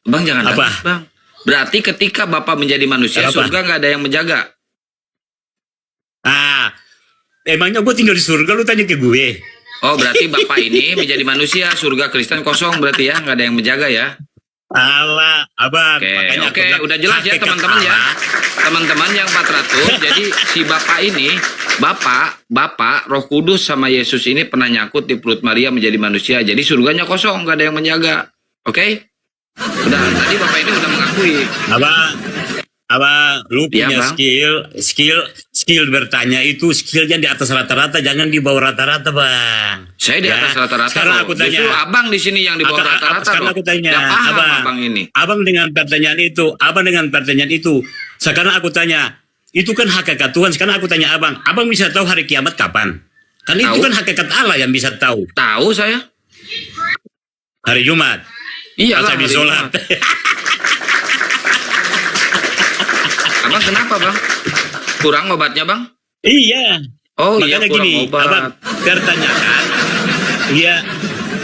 Bang jangan Apa? nangis, Bang. Berarti ketika Bapak menjadi manusia, Apa? surga nggak ada yang menjaga. Emangnya gue tinggal di surga, lu tanya ke gue. Oh, berarti Bapak ini menjadi manusia, surga Kristen kosong berarti ya, nggak ada yang menjaga ya. Allah, abang. Oke, Makanya aku oke, bilang, udah jelas ya hakikat teman-teman ya. Allah. Teman-teman yang 400, jadi si Bapak ini, Bapak, Roh Kudus sama Yesus ini pernah nyangkut di perut Maria menjadi manusia. Jadi surganya kosong, nggak ada yang menjaga. Oke? Udah, tadi Bapak ini udah mengakui. Abang, lu Iya, punya Bang. skill bertanya itu skillnya di atas rata-rata, jangan di bawah rata-rata, bang. Saya di Ya, atas rata-rata. sekarang loh. aku tanya. Justru abang di sini yang di bawah rata-rata. Sekarang loh. aku tanya, Nggak paham abang ini. Abang dengan pertanyaan itu, sekarang aku tanya, itu kan hakikat Tuhan. Sekarang aku tanya abang bisa tahu hari kiamat kapan? Kan itu Tahu. kan hakikat Allah yang bisa tahu. Tahu saya. Hari Jumat. Iya Pas lah. habis sholat. Abang kenapa bang? Kurang obatnya bang? Iya. Oh iya Makanya kurang gini, obat. abang pertanyakan. Iya.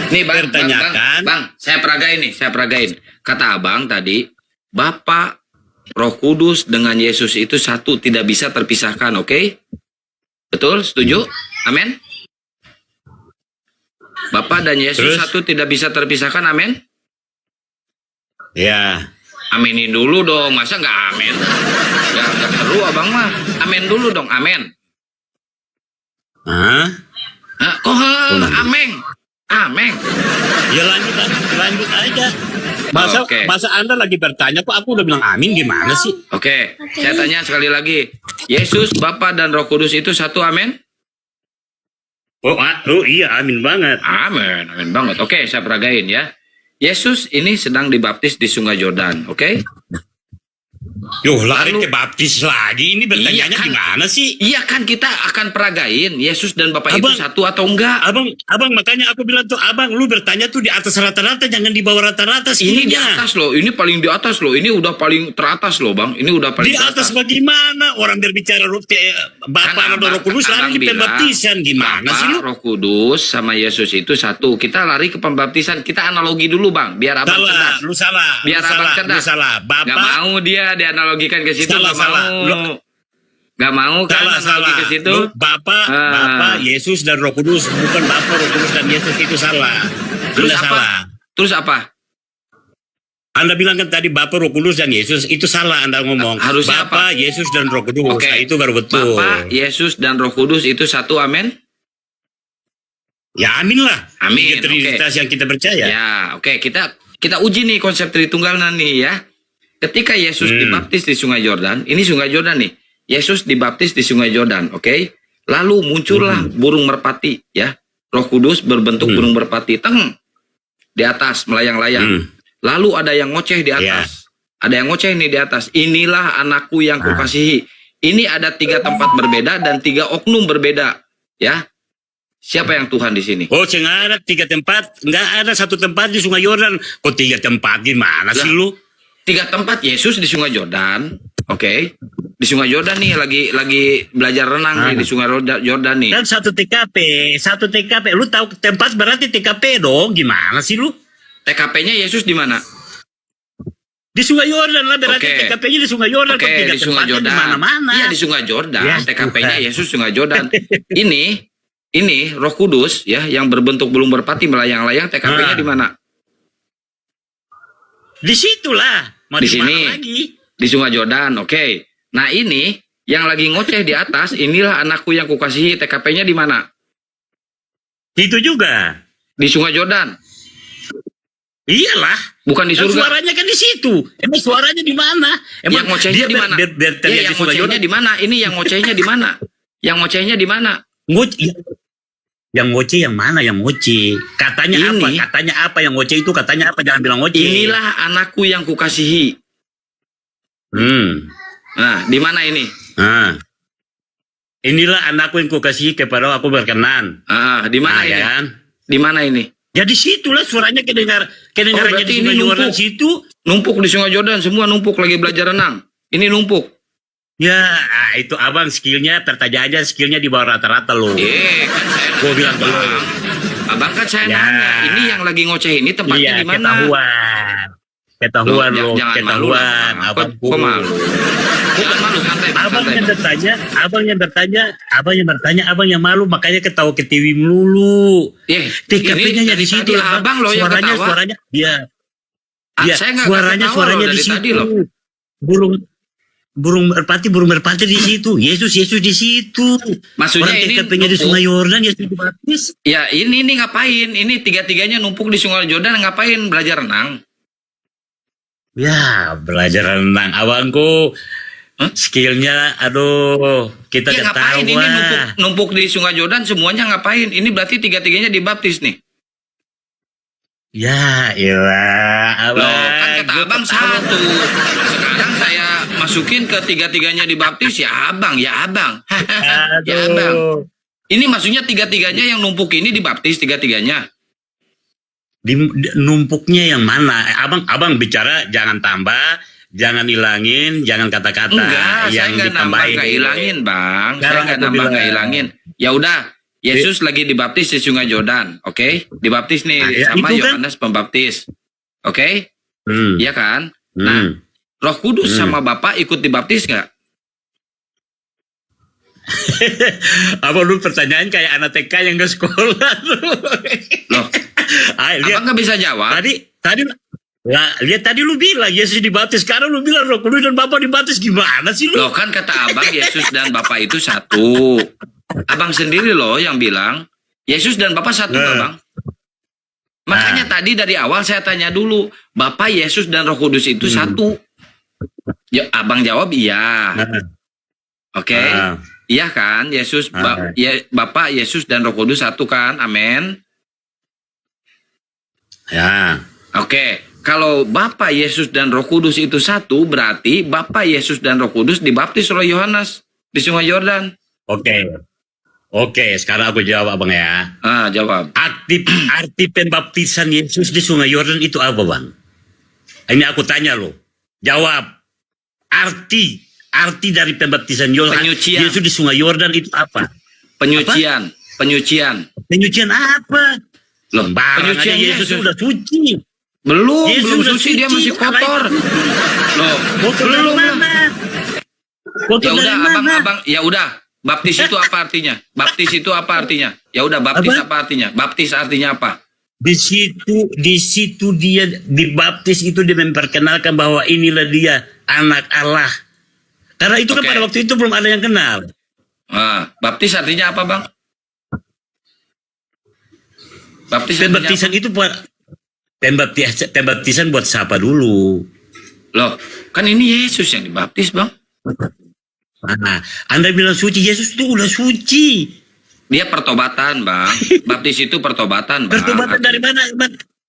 Nih bang, Bertanyakan. bang, saya peragain. Kata abang tadi, Bapak, Roh Kudus dengan Yesus itu satu, tidak bisa terpisahkan, oke? Betul, setuju? Amin? Bapak dan Yesus Terus? satu tidak bisa terpisahkan, amin? Ya. Aminin dulu dong, masa nggak amin? Nggak seru abang mah, amin dulu dong, amin. Hah? Hah? Kok amin? Amin. Ya lanjut aja. Oke. Masa Anda lagi bertanya kok aku udah bilang amin gimana sih? Oke, saya tanya sekali lagi. Yesus, Bapa dan Roh Kudus itu satu, amin? Oh iya amin banget. Amin banget. Oke, saya peragain ya. Yesus ini sedang dibaptis di Sungai Yordan, oke? Yo lari Lalu- ke baptis lagi. Ini bertanyanya Iya kan? gimana sih? Iya kan kita akan peragain Yesus dan Bapak itu Abang- satu atau enggak? Abang makanya aku bilang tuh abang lu bertanya tuh di atas rata-rata jangan di bawah rata-rata Ini di skillnya. atas loh, ini paling di atas loh. Ini udah paling teratas loh, Bang. Ini udah paling Di atas bagaimana orang berbicara Bapak Kan dan Roh Kudus abang lari di bilang, pembaptisan gimana Bapak, sih lu? Roh Kudus sama Yesus itu satu. Kita lari ke pembaptisan. Kita analogi dulu, Bang, biar abang cerdas. Salah, lu salah. Biar lu abang salah, cerdas. lu salah. Gak Bapak mau dia dianalogikan ke situ, Salah, gak salah. mau. Gak mau kan analogi ke situ? Lu, Bapak, Yesus dan Roh Kudus bukan Bapak, Roh Kudus dan Yesus itu salah. Terus Anda apa? salah. Terus apa? Anda bilang kan tadi Bapak, Roh Kudus dan Yesus itu salah Anda ngomong. Harusnya Bapak, Yesus dan Roh Kudus. Oke. Nah, itu baru betul. Bapak, Yesus dan Roh Kudus itu satu, amin? Ya amin lah. Amin, Tiga Trinitas yang kita percaya. Ya, oke. Kita uji nih konsep Tritunggalan nih ya. Ketika Yesus dibaptis di Sungai Yordan, ini Sungai Yordan nih. Yesus dibaptis di Sungai Yordan, oke? Lalu muncullah burung merpati ya. Roh Kudus berbentuk burung merpati, teng di atas melayang-layang. Lalu ada yang ngoceh di atas. Ada yang ngoceh nih di atas. Inilah anakku yang kukasihi. Ini ada 3 tempat berbeda dan 3 oknum berbeda, ya. Siapa yang Tuhan di sini? Oh, nggak ada 3 tempat, nggak ada 1 tempat di Sungai Yordan. Kok 3 tempat gimana sih Lah. lu? 3 tempat Yesus di Sungai Yordan, oke? Di Sungai Yordan nih lagi belajar renang nih di Sungai Yordan nih. Kan satu TKP. Lu tahu tempat berarti TKP dong. Gimana sih lu? TKP-nya Yesus di mana? Di Sungai Yordan lah berarti Oke. TKP-nya di Sungai Yordan. Oke, Kok 3 di Sungai tempatnya Yordan. di mana-mana. Iya, di Sungai Yordan. Ya, TKP-nya Tuhan. Yesus Sungai Yordan. Ini Roh Kudus ya yang berbentuk burung merpati melayang-layang, TKP-nya di mana? Di situlah. Mau Di di mana sini. lagi? Di Sungai Yordan, oke. Nah, ini yang lagi ngoceh di atas, inilah anakku yang kukasihi, TKP-nya di mana? Itu juga. Di Sungai Yordan. Iyalah. Bukan di Kan surga. suaranya kan di situ. Emang suaranya di mana? Emang Yang ngocehnya di mana? berteriak Iya, di yang Sungai ngocehnya Yordan. di mana? Ini yang ngocehnya di mana? Yang ngocehnya di mana? Yang ngoceh yang mana yang ngoceh? Katanya Ini. apa? Katanya apa yang ngoceh itu? Katanya apa? Jangan bilang ngoceh. Inilah anakku yang kukasihi. Nah, di mana ini? Inilah anakku yang kukasihi kepada aku berkenan. Di mana ini? Kan? Di mana ini? Ya di situlah suaranya kedengarannya berarti di ini Sungai Yordan numpuk. situ. Numpuk di Sungai Yordan, semua numpuk lagi belajar renang. Ini numpuk. Ya, itu abang skillnya pertanyaannya skillnya di bawah rata-rata loh. Kan saya Gua bilang Abang. belum. Abang kan saya Ya. nanya, ini yang lagi ngoceh ini tempatnya Iya, di mana? ketahuan Loh, loh, jangan malu ketahuan. lah. Abang Kok malu? Jangan malu, santai Bang, Abang santai yang Bang. bertanya, abang yang malu, makanya ketawa ke TV melulu. TKP-nya ini ya di dari situ tadi lah, abang loh yang ketawa. suaranya, iya, Saya nggak suaranya ketawa loh di dari tadi situ. loh. Burung merpati di situ. Yesus di situ. Maksudnya Orang ini TKP-nya di numpuk. Sungai Yordan, Yesus dibaptis. Ya ini ngapain? Ini tiga-tiganya numpuk di Sungai Jordan ngapain? Belajar renang. Ya, belajar renang abangku. Skillnya, aduh, kita Ya ketawa. ngapain ini numpuk di Sungai Jordan semuanya ngapain? Ini berarti tiga-tiganya dibaptis nih. Ya, iyalah, abang. Loh, kan kata Gua abang ketawa. satu. Sekarang saya masukin ke tiga-tiganya dibaptis, ya abang. Ya abang. Aduh. Ini maksudnya tiga-tiganya yang numpuk ini dibaptis tiga-tiganya. Numpuknya yang mana? Abang bicara jangan tambah, jangan hilangin, jangan kata-kata Enggak, saya yang nggak nambah ditambahin. nggak hilangin bang. Saya Sekarang nggak aku nambah bilang. nggak hilangin. Ya udah, Yesus lagi dibaptis di Sungai Jordan, oke? Dibaptis nih Nah, ya, sama itu kan. Yohanes Pembaptis, oke? Hmm. Iya kan? Hmm. Nah, Roh Kudus Hmm. sama Bapak ikut dibaptis nggak? Abang lu pertanyaan kayak anak TK yang ke sekolah. Loh, Ayo, lihat. abang nggak bisa jawab. Tadi lihat tadi lu bilang Yesus dibaptis, sekarang lu bilang Roh Kudus dan Bapa dibaptis, gimana sih lu? Loh kan kata abang Yesus dan Bapak itu satu. Abang sendiri loh yang bilang Yesus dan Bapak satu Nah. abang. Makanya tadi dari awal saya tanya dulu, Bapak Yesus dan Roh Kudus itu satu. Ya, abang jawab iya. Oke. Ah. Iya kan? Yesus Bapak Yesus dan Roh Kudus satu kan? Amin. Ya. Oke. Kalau Bapak Yesus dan Roh Kudus itu satu, berarti Bapak Yesus dan Roh Kudus dibaptis oleh Yohanes di Sungai Yordan. Oke, sekarang aku jawab abang ya. Jawab. Arti pembaptisan Yesus di Sungai Yordan itu apa, Bang? Ini aku tanya lo. Jawab. Arti dari pembaptisan Penyucian. Yesus di Sungai Yordan itu apa? Penyucian. Penyucian apa? Loh, Sembarang aja penyucian Yesus Yesus. sudah suci. Belum Yesus sudah suci, dia suci. masih kotor. Loh, Kotor dari belum. mana? Kotor Ya udah, dari mana? abang, ya udah. Baptis itu apa artinya? Baptis itu apa artinya? Ya udah, baptis apa artinya? Baptis artinya apa? Di situ dia dibaptis, itu dia memperkenalkan bahwa inilah dia anak Allah. Karena itu kan Oke. pada waktu itu belum ada yang kenal. Baptis artinya apa, Bang? Baptis artinya Pembaptisan apa? itu buat pembaptisan buat siapa dulu? Loh, kan ini Yesus yang dibaptis, Bang. Nah, Anda bilang suci, Yesus itu udah suci. Dia pertobatan, Bang. Baptis itu pertobatan, Bang. Bertobat dari mana?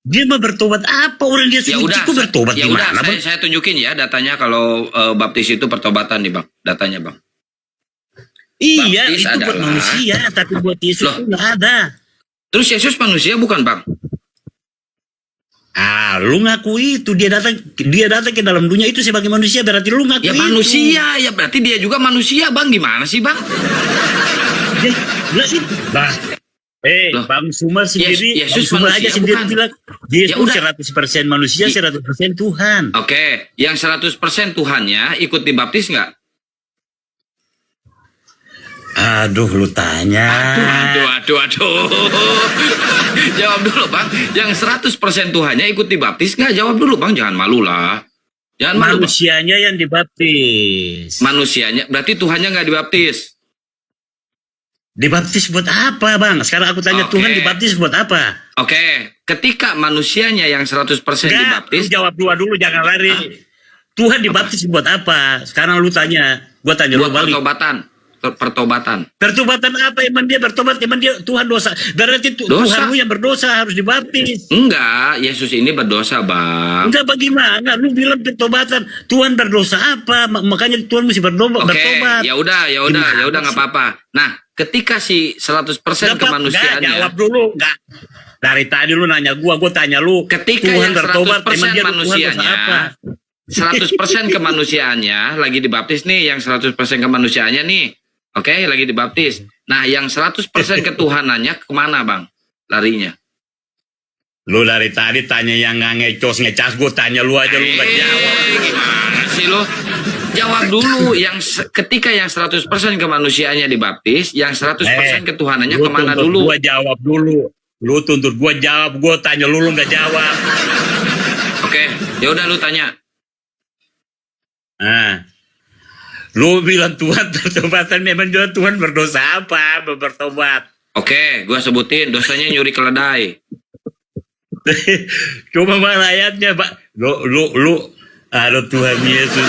Dia mau bertobat apa? Orang dia suci, Ya udah, kok bertobat ya di udah, mana, Bang? saya tunjukin ya datanya kalau baptis itu pertobatan nih, Bang. Datanya, Bang. Iya, Baptis itu buat adalah- manusia, tapi buat Yesus Loh. itu nggak ada. Terus Yesus manusia bukan, Bang? Lu ngaku itu, dia datang ke dalam dunia itu sebagai manusia, berarti lu ngaku Ya itu. manusia, ya berarti dia juga manusia, Bang. Gimana sih, Bang? Loh. Bang Sumar sendiri, Yesus Bang Sumar manusia, aja sendiri bukan? bilang Yesus Ya udah. 100% manusia, 100% Tuhan. Oke, yang 100% Tuhannya ikut dibaptis nggak? Aduh, lu tanya. Aduh. Jawab dulu, Bang. Yang 100% Tuhannya ikut dibaptis nggak? Jawab dulu, Bang. Jangan malu lah. Jangan malu, Bang. Manusianya yang dibaptis. Manusianya, berarti Tuhannya nggak dibaptis. Dibaptis buat apa, Bang? Sekarang aku tanya, Oke. Tuhan dibaptis buat apa? Oke, ketika manusianya yang 100% Enggak, dibaptis, lu jawab dulu, jangan lari. Tuhan dibaptis buat apa? Sekarang lu tanya, gua tanya lu buat balik. pertobatan. Pertobatan apa? Emang dia bertobat? Emang dia Tuhan dosa? Berarti Dosa. Tuhan lu yang berdosa harus dibaptis. Enggak, Yesus ini berdosa, Bang. Enggak, bagaimana? Lu bilang pertobatan, Tuhan berdosa apa? Makanya Tuhan mesti bertobat. Oke, ya udah Gimana nggak sih? apa-apa. Nah, ketika si 100% Enggak, kemanusiaannya, jawab dulu. Enggak. Dari tadi lu nanya gua tanya lu. ketika Tuhan yang bertobat, 100% emang dia Tuhan dosa manusianya, apa? 100% kemanusiaannya lagi dibaptis nih, yang 100% kemanusiaannya nih. Oke, lagi dibaptis. Nah, yang 100% ketuhanannya kemana, Bang? Larinya. Lu dari tadi tanya yang nggak ngecas, gua tanya lu aja, lu nggak jawab. Gimana sih lu? Jawab dulu ketika yang 100% kemanusiaannya dibaptis, yang 100% ketuhanannya Lu kemana tuntut dulu? Gua jawab dulu. Lu tuntut gua jawab, gua tanya lu nggak jawab. Oke, ya udah lu tanya. Nah, lu bilang Tuhan bertobatan, memang Tuhan berdosa apa bertobat? Oke, gua sebutin dosanya nyuri keledai. Coba mana ayatnya, Pak? Lu aduh Tuhan Yesus,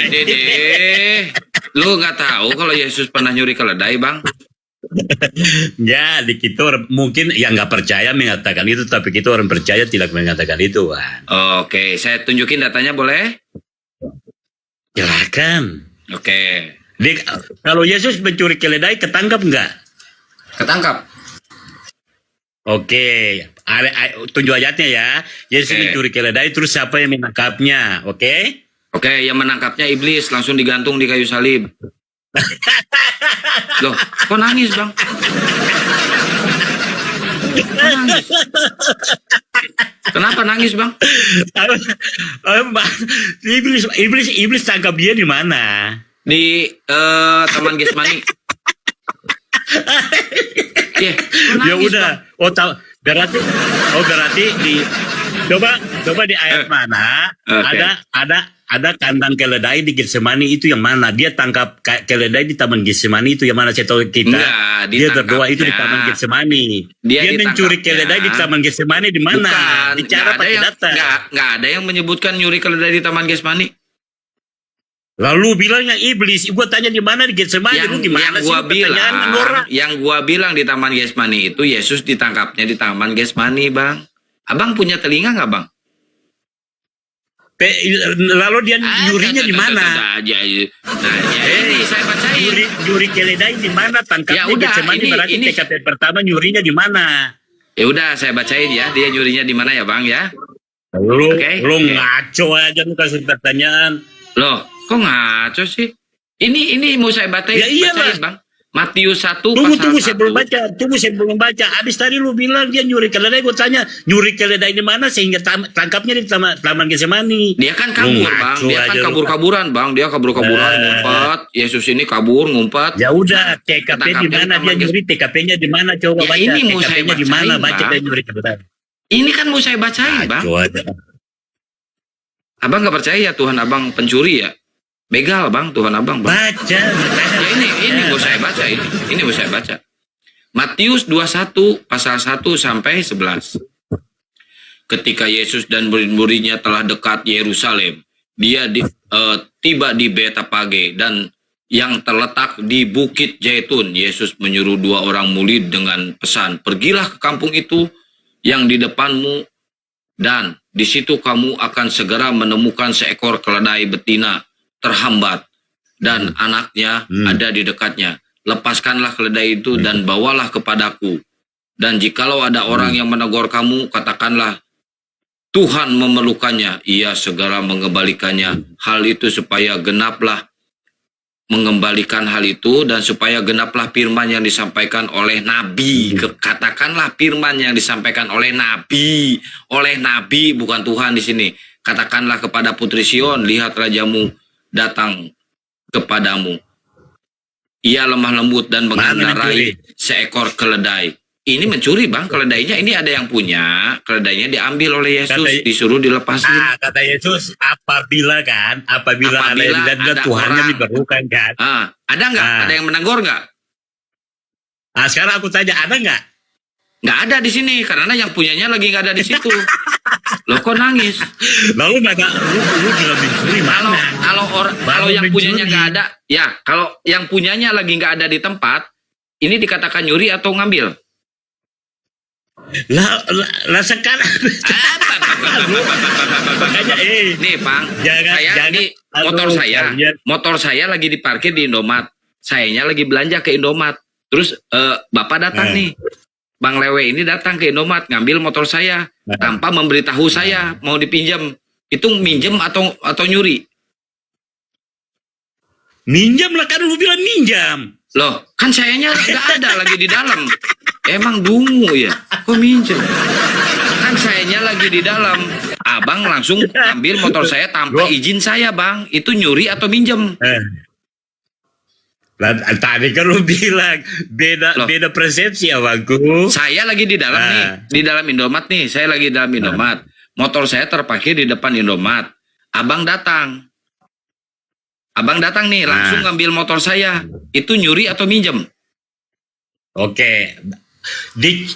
Dede, lu nggak tahu kalau Yesus pernah nyuri keledai, Bang? Ya, di kita orang, mungkin yang nggak percaya mengatakan itu, tapi kita orang percaya tidak mengatakan itu, Bang. Oke, saya tunjukin datanya boleh? Silakan. Oke, Kalau Yesus mencuri keledai, ketangkap nggak? ketangkap. Oke, tunjuk ayatnya ya. Yesus Oke. mencuri keledai, terus siapa yang menangkapnya? Oke? Oke, yang menangkapnya iblis langsung digantung di kayu salib. Loh, kok nangis, Bang? Nangis. Kenapa nangis, Bang? Iblis tangkap dia di mana? Di Taman Getsemani. Ya nangis, udah. Bang. Berarti di coba di ayat mana Oke. ada kandang keledai di Getsemani, itu yang mana? Dia tangkap keledai di Taman Getsemani, itu yang mana? Saya tahu kita. Enggak, Dia berdoa itu di ditangkapnya. Taman Getsemani. Dia mencuri ditangkapnya. keledai di Taman Getsemani di mana? Bukan, Bicara pakai data. nggak ada yang menyebutkan nyuri keledai di Taman Getsemani. Lalu bilangnya iblis. Gua tanya di mana di Getsemani? Lu gimana sih pertanyaan Nora? Yang gua bilang di Taman Getsemani itu Yesus ditangkapnya di Taman Getsemani, Bang. Abang punya telinga nggak, Bang? Lalu dia nyurinya di mana? Ini saya bacain. Nyuri keledai di mana? Tangkapnya Ya udah, Getsemani, berarti ini- TKP pertama nyurinya di mana? Ya udah, saya bacain ya. Dia nyurinya di mana ya, Bang ya? Lu Oke. ngaco aja lu kasih pertanyaan. Loh, kok ngaco sih? Ini mau saya bacain, Ya iyalah. bacain, Bang. Matius 1 Tunggu pasal saya 1. belum baca. Habis tadi lu bilang dia nyuri keledai, gue tanya nyuri keledai di mana sehingga tangkapnya di Taman Getsemani. Dia kan kabur, Bang. ngaco Dia kan aja lu. kabur-kaburan, Bang. Dia kabur-kaburan, ngumpet. Yesus ini kabur, ngumpet. Ya udah, TKP di Ketangkapnya mana di dia Taman nyuri? TKP-nya di mana? Coba Ya, baca. ini mau saya TKP-nya di mana? bacain, Baca Bang. dia nyuri keledai. Ini kan mau saya bacain, Bang. Ngaco aja. Abang nggak percaya ya Tuhan Abang pencuri ya? Begal, Bang, Tuhan Abang, Bang. Baca. Ya ini mau saya baca ini. Ini mau saya baca. Matius 21 pasal 1 sampai 11. Ketika Yesus dan murid-muridnya telah dekat Yerusalem, dia tiba di Betapage dan yang terletak di Bukit Zaitun. Yesus menyuruh 2 orang murid dengan pesan, "Pergilah ke kampung itu yang di depanmu, dan di situ kamu akan segera menemukan seekor keledai betina terhambat dan anaknya ada di dekatnya. Lepaskanlah keledai itu dan bawalah kepadaku. Dan jikalau ada orang yang menegur kamu, katakanlah, Tuhan memerlukannya. Ia segera mengembalikannya. Hal itu supaya genaplah mengembalikan hal itu, dan supaya genaplah firman yang disampaikan oleh Nabi." Katakanlah firman yang disampaikan oleh Nabi. Oleh Nabi, bukan Tuhan di sini. "Katakanlah kepada Putri Sion, lihat rajamu datang kepadamu. Ia lemah lembut dan mengendarai seekor keledai." Ini mencuri, Bang, keledainya. Ini ada yang punya, keledainya diambil oleh Yesus, disuruh dilepasin. Kata Yesus, apabila ada yang dan ada Tuhannya orang. diperlukan kan. Ada nggak? Ada yang menegur nggak? Sekarang aku tanya, ada nggak? Nggak ada di sini, karena yang punyanya lagi nggak ada di situ. Loh, kok nangis? Lalu lu bilang mencuri mana? Kalau yang punyanya nggak ada, ya kalau yang punyanya lagi nggak ada di tempat, ini dikatakan nyuri atau ngambil? Lah sekarang. Makanya Nih, Bang, motor saya lagi diparkir di Indomaret. Sayanya lagi belanja ke Indomaret. Terus Bapak datang nih. Bang Lewe ini datang ke Indomaret ngambil motor saya tanpa memberitahu saya mau dipinjam. Itu minjem atau nyuri? Minjam lah, kan lu bilang minjam. Loh, kan sayanya nggak ada lagi di dalam. Emang dungu ya? Kok minjem? Kan sayanya lagi di dalam. abang langsung ambil motor saya tanpa izin saya, Bang. Itu nyuri atau minjem? Tadi kan lu bilang beda persepsi abangku. Saya lagi di dalam nih, di dalam Indomaret nih. Saya lagi di dalam Indomaret. Motor saya terparkir di depan Indomaret. Abang datang nih, langsung ngambil motor saya. Itu nyuri atau minjem? Oke.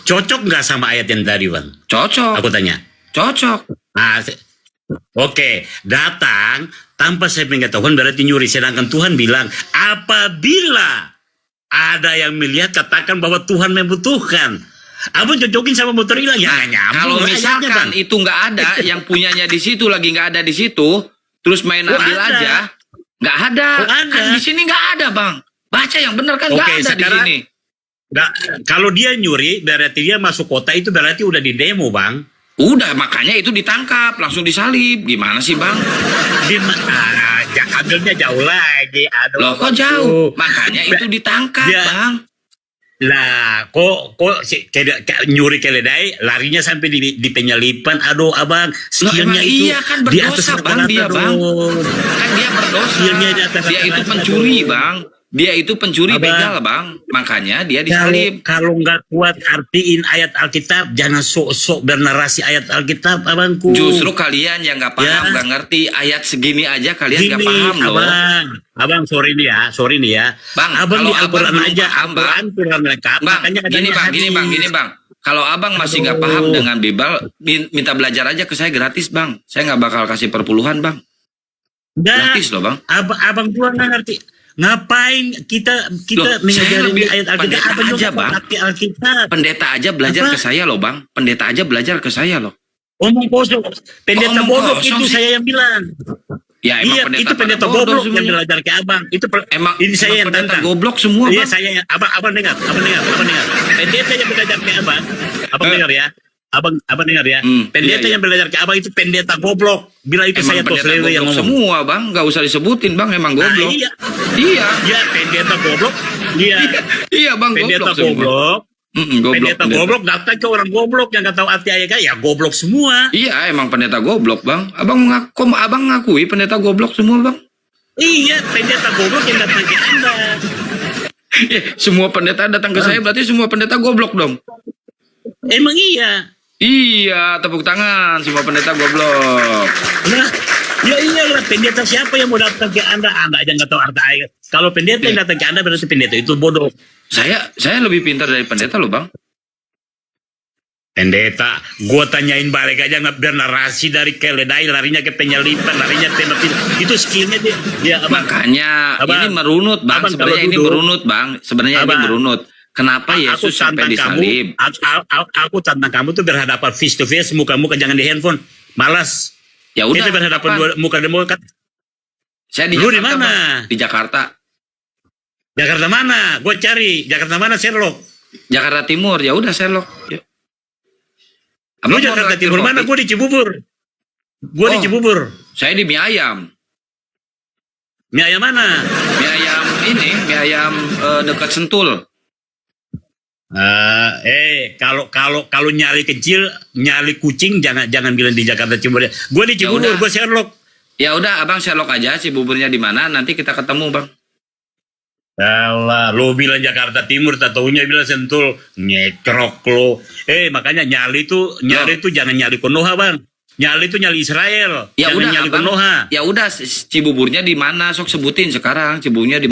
Cocok nggak sama ayat yang tadi, Bang? Cocok. Aku tanya. Cocok. Nah, oke, datang tanpa sepengetahuan berarti nyuri. Sedangkan Tuhan bilang, apabila ada yang melihat, katakan bahwa Tuhan membutuhkan. Abang cocokin sama motor hilang ya nyambung. Kalau ayatnya, misalkan Bang. itu nggak ada, yang punyanya di situ lagi nggak ada di situ, terus main ambil ada. aja, nggak ada. Ada. Kan di sini nggak ada, Bang. Baca yang benar kan nggak Oke, ada sekarang- di sini. Nah, kalau dia nyuri, berarti dia masuk kota itu berarti udah di demo, Bang. Udah, makanya itu ditangkap, langsung disalib. Gimana sih, Bang? Ambilnya jauh lagi. Aduh, Loh, kok jauh? Makanya itu ditangkap, Dia- Bang. Lah, kok nyuri keledai, larinya sampai di penyalipan. Aduh, abang, skillnya emang itu iya kan di atas berdosa, Bang, rata-rata dia, Bang. dong. Kan dia berdosa. Skillnya di atas Dia itu rata-rata pencuri, dong. Bang. Dia itu pencuri Abang. begal, Bang. Makanya dia disalib. Kalau nggak kuat artiin ayat Alkitab, jangan sok-sok bernarasi ayat Alkitab, abangku. Justru kalian yang nggak paham, Ya. nggak ngerti ayat segini aja kalian nggak Gini, paham loh. abang, sorry nih ya. Bang, abang kalau di Al-Quran abang belum aja, paham, Bang. Al-Quran kurang lengkap. Bang, makanya gini adanya bang, hadis. gini bang. Kalau abang masih nggak paham dengan Bible, minta belajar aja ke saya gratis, Bang. Saya nggak bakal kasih perpuluhan, Bang. Nggak, Gratis loh, Bang. abang gua nggak ngerti. Ngapain kita Loh, saya mengajarin lebih ayat Alkitab? pendeta Abang aja, juga Bang. ngerti Alkitab. Pendeta aja belajar Apa? ke saya loh, Bang. Pendeta aja belajar ke saya loh. Omong kosong. Pendeta Omong bodoh kosong itu sih. saya yang bilang. Ya emang Iya, itu pendeta pada goblok yang semuanya. belajar ke abang. Emang ini saya yang pendeta tantang. goblok semua, Iya, Bang. saya yang abang dengar. Pendeta yang belajar ke abang. Abang dengar ya. Abang dengar ya. Pendeta iya. yang belajar ke abang itu pendeta goblok. Bila itu Emang saya pendeta Toslewe yang goblok ngomong. semua, Bang. Nggak usah disebutin, Bang. Emang Nah, goblok. iya. Iya. Iya, pendeta goblok. Iya. Iya, Bang. Pendeta Goblok semua. goblok. Goblok. Pendeta goblok datang ke orang goblok yang nggak tahu arti ayat, ya goblok semua. Iya, emang pendeta goblok, Bang. Abang ngakui pendeta goblok semua, Bang. Iya, pendeta goblok yang datang ke Anda. Semua pendeta datang ke saya berarti semua pendeta goblok dong. Emang iya. Iya, tepuk tangan semua pendeta goblok. Nah, ya iyalah, pendeta siapa yang mau datang ke Anda? Anda aja nggak tahu arti ayat. Kalau pendeta yang datang ke Anda berarti pendeta itu bodoh. Saya lebih pintar dari pendeta loh, Bang. Pendeta, gua tanyain balik aja nggak biar narasi dari keledai larinya ke penyalipan, larinya ke pedofil. Itu skillnya dia abang. Makanya Abang, ini merunut, Bang. abang Sebenarnya kalau ini duduk, merunut, Bang. Sebenarnya ini abang, merunut. Kenapa Yesus sampai disalib? Aku tantang kamu tuh berhadapan face to face, muka-muka, jangan di handphone. Malas. Ya udah. Kita berhadapan kapan? muka demo. Saya di Lu Jakarta, di mana? Bang. Di Jakarta. Jakarta mana? Gue cari. Jakarta mana, Sherlock? Jakarta Timur. Ya udah, Sherlock. Yuk. Lu Abang mau Jakarta traktir Timur mana? kopi? Gue di Cibubur. Gue di Oh. Cibubur. Saya di mie ayam. Mie ayam mana? Mie ayam ini, mie ayam dekat Sentul. Kalau nyali kecil, nyali kucing jangan bilang di Jakarta Timur. Gue di Cibubur, udah. gue Sherlock. Ya udah, Abang Sherlock aja si buburnya di mana, nanti kita ketemu, Bang. Alah, lo bilang Jakarta Timur, tak taunya bilang Sentul, nyekrok lo. Makanya nyali itu jangan nyali Konoha, Bang. Nyali itu nyali Israel. Ya jangan udah, nyali Abang. Konoha. Ya udah, Cibuburnya di mana? Sok sebutin sekarang. Cibuburnya di